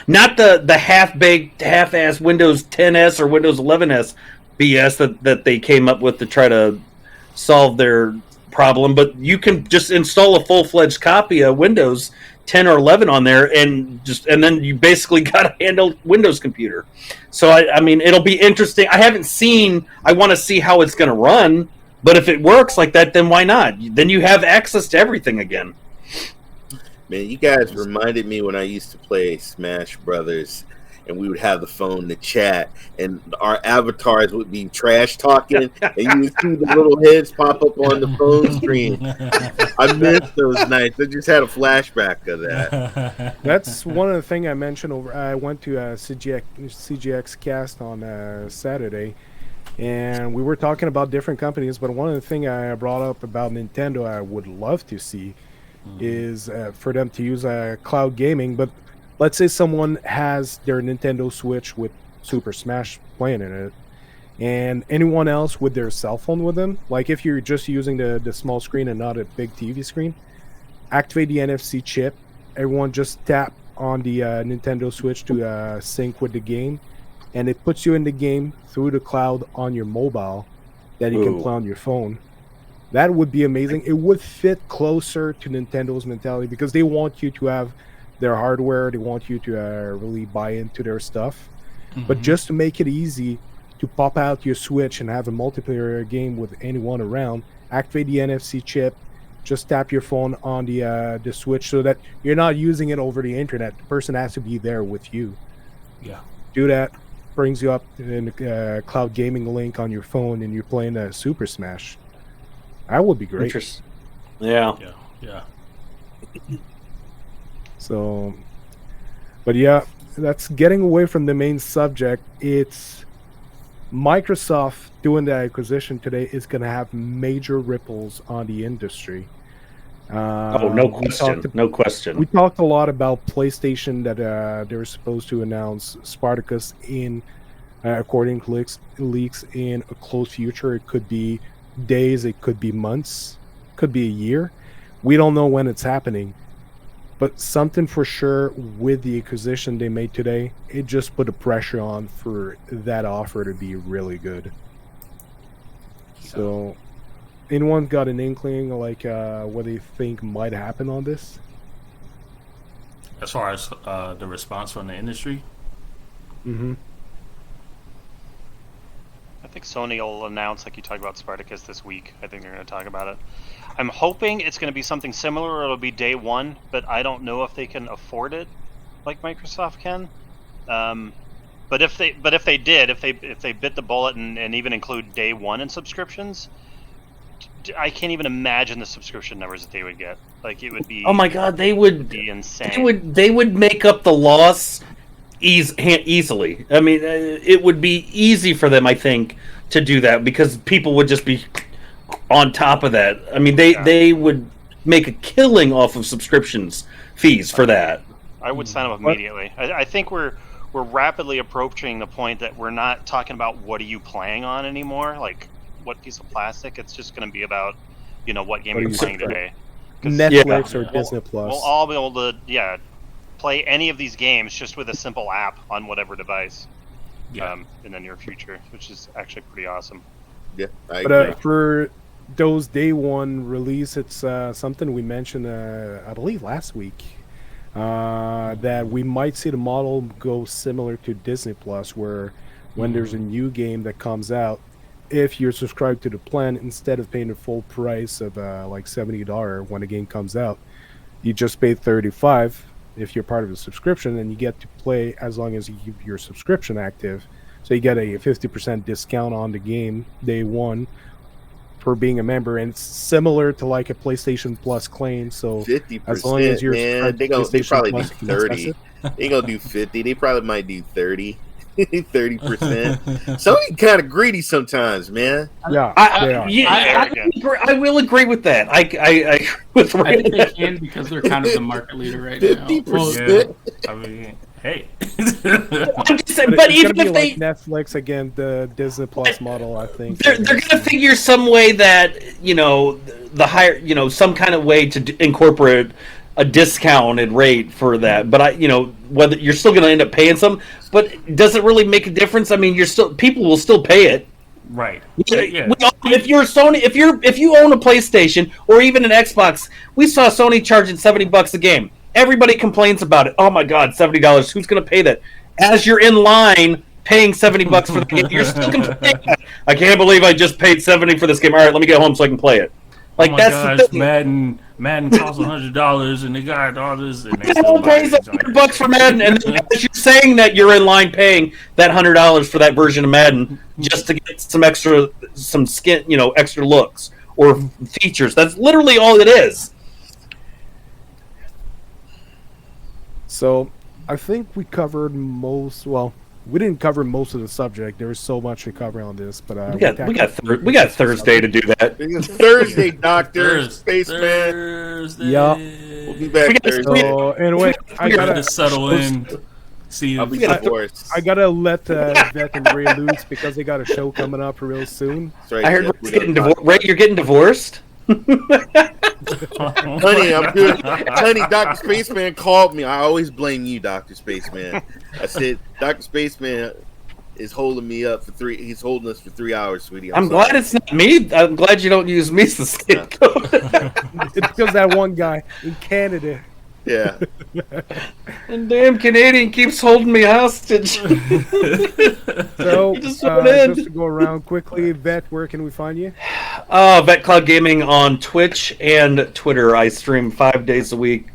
not the half-baked, half-assed Windows 10s or Windows 11s BS that they came up with to try to solve their problem, but you can just install a full-fledged copy of Windows 10 or 11 on there, and then you basically got a handheld Windows computer. So I mean, it'll be interesting. I want to see how it's going to run, but if it works like that, then why not? Then you have access to everything again. Man, you guys reminded me when I used to play Smash Brothers, and we would have the phone to chat, and our avatars would be trash talking, and you would see the little heads pop up on the phone screen. I missed those nights. I just had a flashback of that. That's one of the things I mentioned over. I went to CGX Cast on Saturday, and we were talking about different companies. But one of the things I brought up about Nintendo, I would love to see, is for them to use cloud gaming. But let's say someone has their Nintendo Switch with Super Smash playing in it, and anyone else with their cell phone with them, like if you're just using the small screen and not a big TV screen, activate the NFC chip. Everyone just tap on the Nintendo Switch to sync with the game, and it puts you in the game through the cloud on your mobile that you can play on your phone. That would be amazing. It would fit closer to Nintendo's mentality because they want you to have their hardware. They want you to really buy into their stuff. But just to make it easy to pop out your Switch and have a multiplayer game with anyone around, activate the NFC chip, just tap your phone on the Switch so that you're not using it over the internet. The person has to be there with you. Yeah. Do that. Brings you up in the cloud gaming link on your phone, and you're playing Super Smash. That would be great. Interesting. Yeah. Yeah. So, but yeah, that's getting away from the main subject. It's Microsoft doing the acquisition today is going to have major ripples on the industry. No question. No question. We talked a lot about PlayStation that they're supposed to announce Spartacus in, according to leaks, in a close future. It could be days, it could be months, could be a year. We don't know when it's happening. But something for sure with the acquisition they made today, it just put a pressure on for that offer to be really good. So, anyone got an inkling like what they think might happen on this? As far as the response from the industry? Mm-hmm. I think Sony will announce, like you talked about Spartacus this week. I think they're going to talk about it. I'm hoping it's going to be something similar, or it'll be day one, but I don't know if they can afford it like Microsoft can. But if they bit the bullet and even include day one in subscriptions, I can't even imagine the subscription numbers that they would get. Like, it would be, oh my god, they would be insane. They would make up the loss easily. I mean, it would be easy for them, I think, to do that because people would just be on top of that. I mean, they would make a killing off of subscriptions fees for that. I would sign up immediately. I think we're rapidly approaching the point that we're not talking about what are you playing on anymore, like what piece of plastic. It's just going to be about, what game you're playing today. Netflix or Disney Plus. We'll all be able to play any of these games just with a simple app on whatever device in the near future, which is actually pretty awesome. Yeah, but for those day one release, it's something we mentioned, I believe, last week, that we might see the model go similar to Disney Plus, where when there's a new game that comes out, if you're subscribed to the plan, instead of paying the full price of like $70 when the game comes out, you just pay $35 if you're part of the subscription, and you get to play as long as you keep your subscription active. So you get a 50% discount on the game day one for being a member, and it's similar to like a PlayStation Plus claim. So 50%, as long as you're man, they probably do 30. They gonna do 50. They probably might do 30. 30%. Sony kind of greedy sometimes, man. Yeah, I will agree with that. I with I think they can because they're kind of the market leader right 50%. I mean, hey. I'm just saying, but even if they Netflix again, the Disney Plus model, I think they're gonna figure some way that the higher some kind of way to incorporate a discounted rate for that. But whether you're still going to end up paying some, but does it really make a difference? I mean, people will still pay it, right? Yeah. If you're Sony, if you own a PlayStation or even an Xbox, we saw Sony charging $70 a game. Everybody complains about it. Oh my God, $70! Who's going to pay that? As you're in line paying $70 for the game, you're still complaining. I can't believe I just paid $70 for this game. All right, let me get home so I can play it. Like, that's the thing. Madden costs $100, and they got all this, and they still pays $100 for Madden, and then as you're saying that, you're in line paying that $100 for that version of Madden just to get some skin, extra looks or features. That's literally all it is. So, I think we covered most. Well, we didn't cover most of the subject. There was so much to cover on this, but we got Thursday to do that. It's Thursday, Doctor Spaceman. Thursday. Yeah, we'll be back Thursday. So anyway, I gotta settle in. See, I'll be divorced. I gotta let Vet and Ray loose because they got a show coming up real soon. Right, I heard Ray's getting divorced. Ray, you're getting divorced. Honey, I'm good. Honey, Dr. Spaceman called me. I always blame you, Dr. Spaceman. I said, Dr. Spaceman is holding me up for 3. He's holding us for 3 hours, sweetie. I'm glad it's not me. I'm glad you don't use me as the scapegoat. It's because that one guy in Canada. Yeah. And damn Canadian keeps holding me hostage. So, just to go around quickly, Vet, where can we find you? Vet Cloud Gaming on Twitch and Twitter. I stream 5 days a week.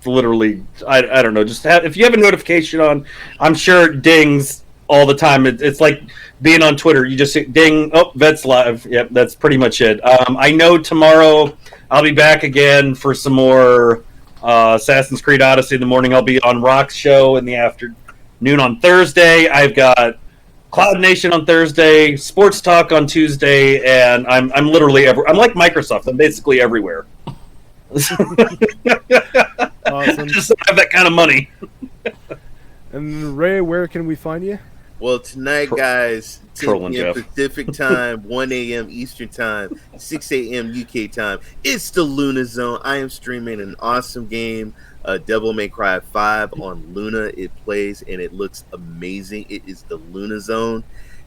Literally, I don't know. Just if you have a notification on, I'm sure it dings all the time. It's like being on Twitter. You just say, ding, oh, Vet's live. Yep, that's pretty much it. I know tomorrow I'll be back again for some more Assassin's Creed Odyssey in the morning. I'll be on Rock's show in the afternoon on Thursday. I've got Cloud Nation on Thursday, Sports Talk on Tuesday, and I'm literally I'm like Microsoft. I'm basically everywhere. Awesome. Just have that kind of money. And Ray, where can we find you? Well, tonight, guys, 10 p.m. Pacific time, 1 a.m. Eastern time, 6 a.m. UK time. It's the Luna Zone. I am streaming an awesome game, Devil May Cry 5 on Luna. It plays and it looks amazing. It is the Luna Zone.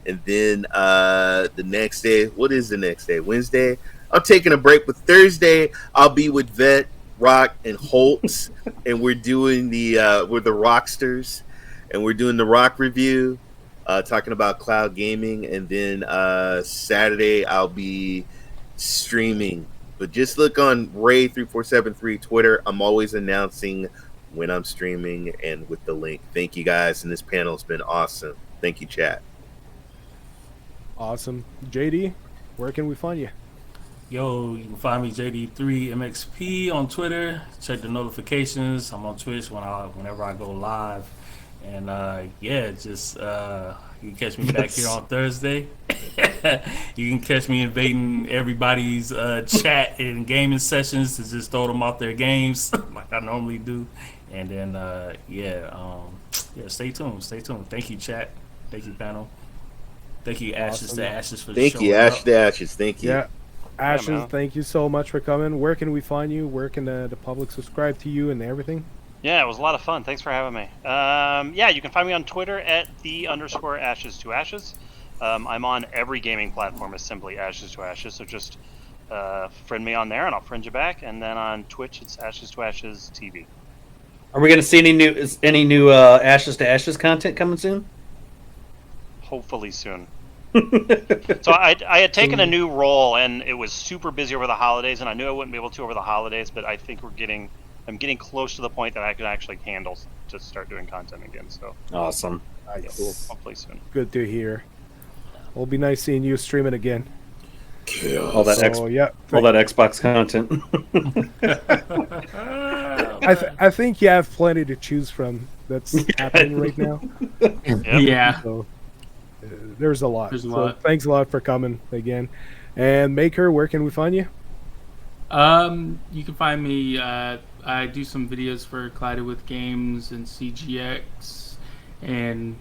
And then the next day, what is the next day? Wednesday? I'm taking a break, but Thursday I'll be with Vet, Rock, and Holtz, and we're doing we're the Rocksters, and we're doing the Rock review. Talking about cloud gaming, and then Saturday I'll be streaming. But just look on Ray3473 Twitter. I'm always announcing when I'm streaming and with the link. Thank you guys, and this panel has been awesome. Thank you, chat. Awesome. JD, where can we find you? Yo, you can find me JD3MXP on Twitter. Check the notifications. I'm on Twitch whenever I go live. And you can catch me back here on Thursday. You can catch me invading everybody's chat and gaming sessions to just throw them off their games like I normally do. And then stay tuned. Thank you, chat. Thank you, panel. Thank you, Ashes to Ashes, for thank you, Ashes to Ashes. Thank you. Yeah. Ashes, thank you so much for coming. Where can we find you? Where can the public subscribe to you and everything? Yeah, it was a lot of fun. Thanks for having me. You can find me on Twitter at @the_Ashes2Ashes. I'm on every gaming platform as simply Ashes2Ashes, so just friend me on there and I'll friend you back. And then on Twitch, it's Ashes2Ashes TV. Are we going to see any new Ashes to Ashes content coming soon? Hopefully soon. So I had taken a new role, and it was super busy over the holidays, and I knew I wouldn't be able to over the holidays, but I think I'm getting close to the point that I can actually handle to start doing content again. So awesome. Nice. Cool. Hopefully soon. Good to hear. It'll be nice seeing you stream it again. Khaos. All that Xbox content. I think you have plenty to choose from. That's happening right now. Yeah. So, there's a lot. Thanks a lot for coming again. And Maker, where can we find you? You can find me. I do some videos for Stadia Vet Games and CGX, and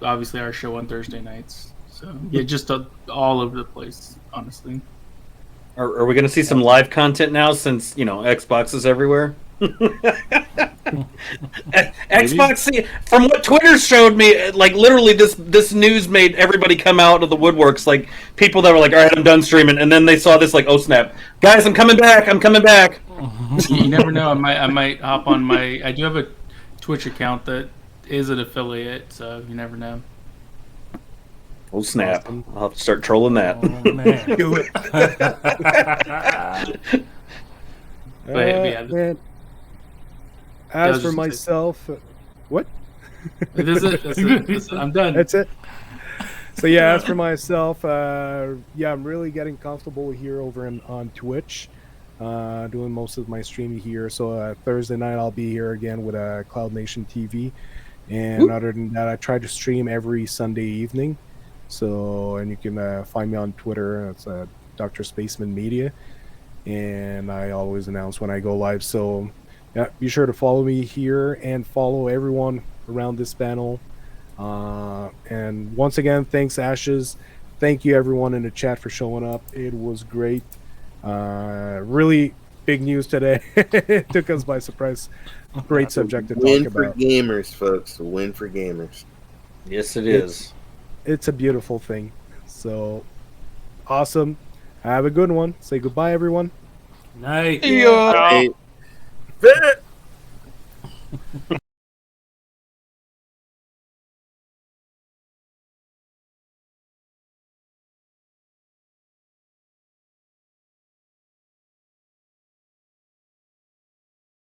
obviously our show on Thursday nights. So yeah, just all over the place, honestly. Are we going to see some live content now, since Xbox is everywhere? Xbox, from what Twitter showed me, like literally this news made everybody come out of the woodworks, like people that were like, all right, I'm done streaming, and then they saw this like, oh snap, guys, I'm coming back. You never know. I might hop on I do have a Twitch account that is an affiliate, so you never know. Oh snap! Awesome. I'll have to start trolling that. Oh man, Do it. Man. As for myself, what? That's it. I'm done. That's it. So yeah, as for myself, I'm really getting comfortable here over on Twitch, doing most of my streaming here. So Thursday night I'll be here again with CloudNationTV, and other than that, I try to stream every Sunday evening. So, and you can find me on Twitter. It's DrSpaceman Media, and I always announce when I go live. So, yeah, be sure to follow me here and follow everyone around this panel. And once again, thanks, Ashes. Thank you, everyone in the chat, for showing up. It was great. Really big news today. It took us by surprise. Great subject to talk about. Win for gamers, folks. A win for gamers. Yes, it is. It's a beautiful thing. So awesome. Have a good one. Say goodbye, everyone. Night. Yeah. Hey.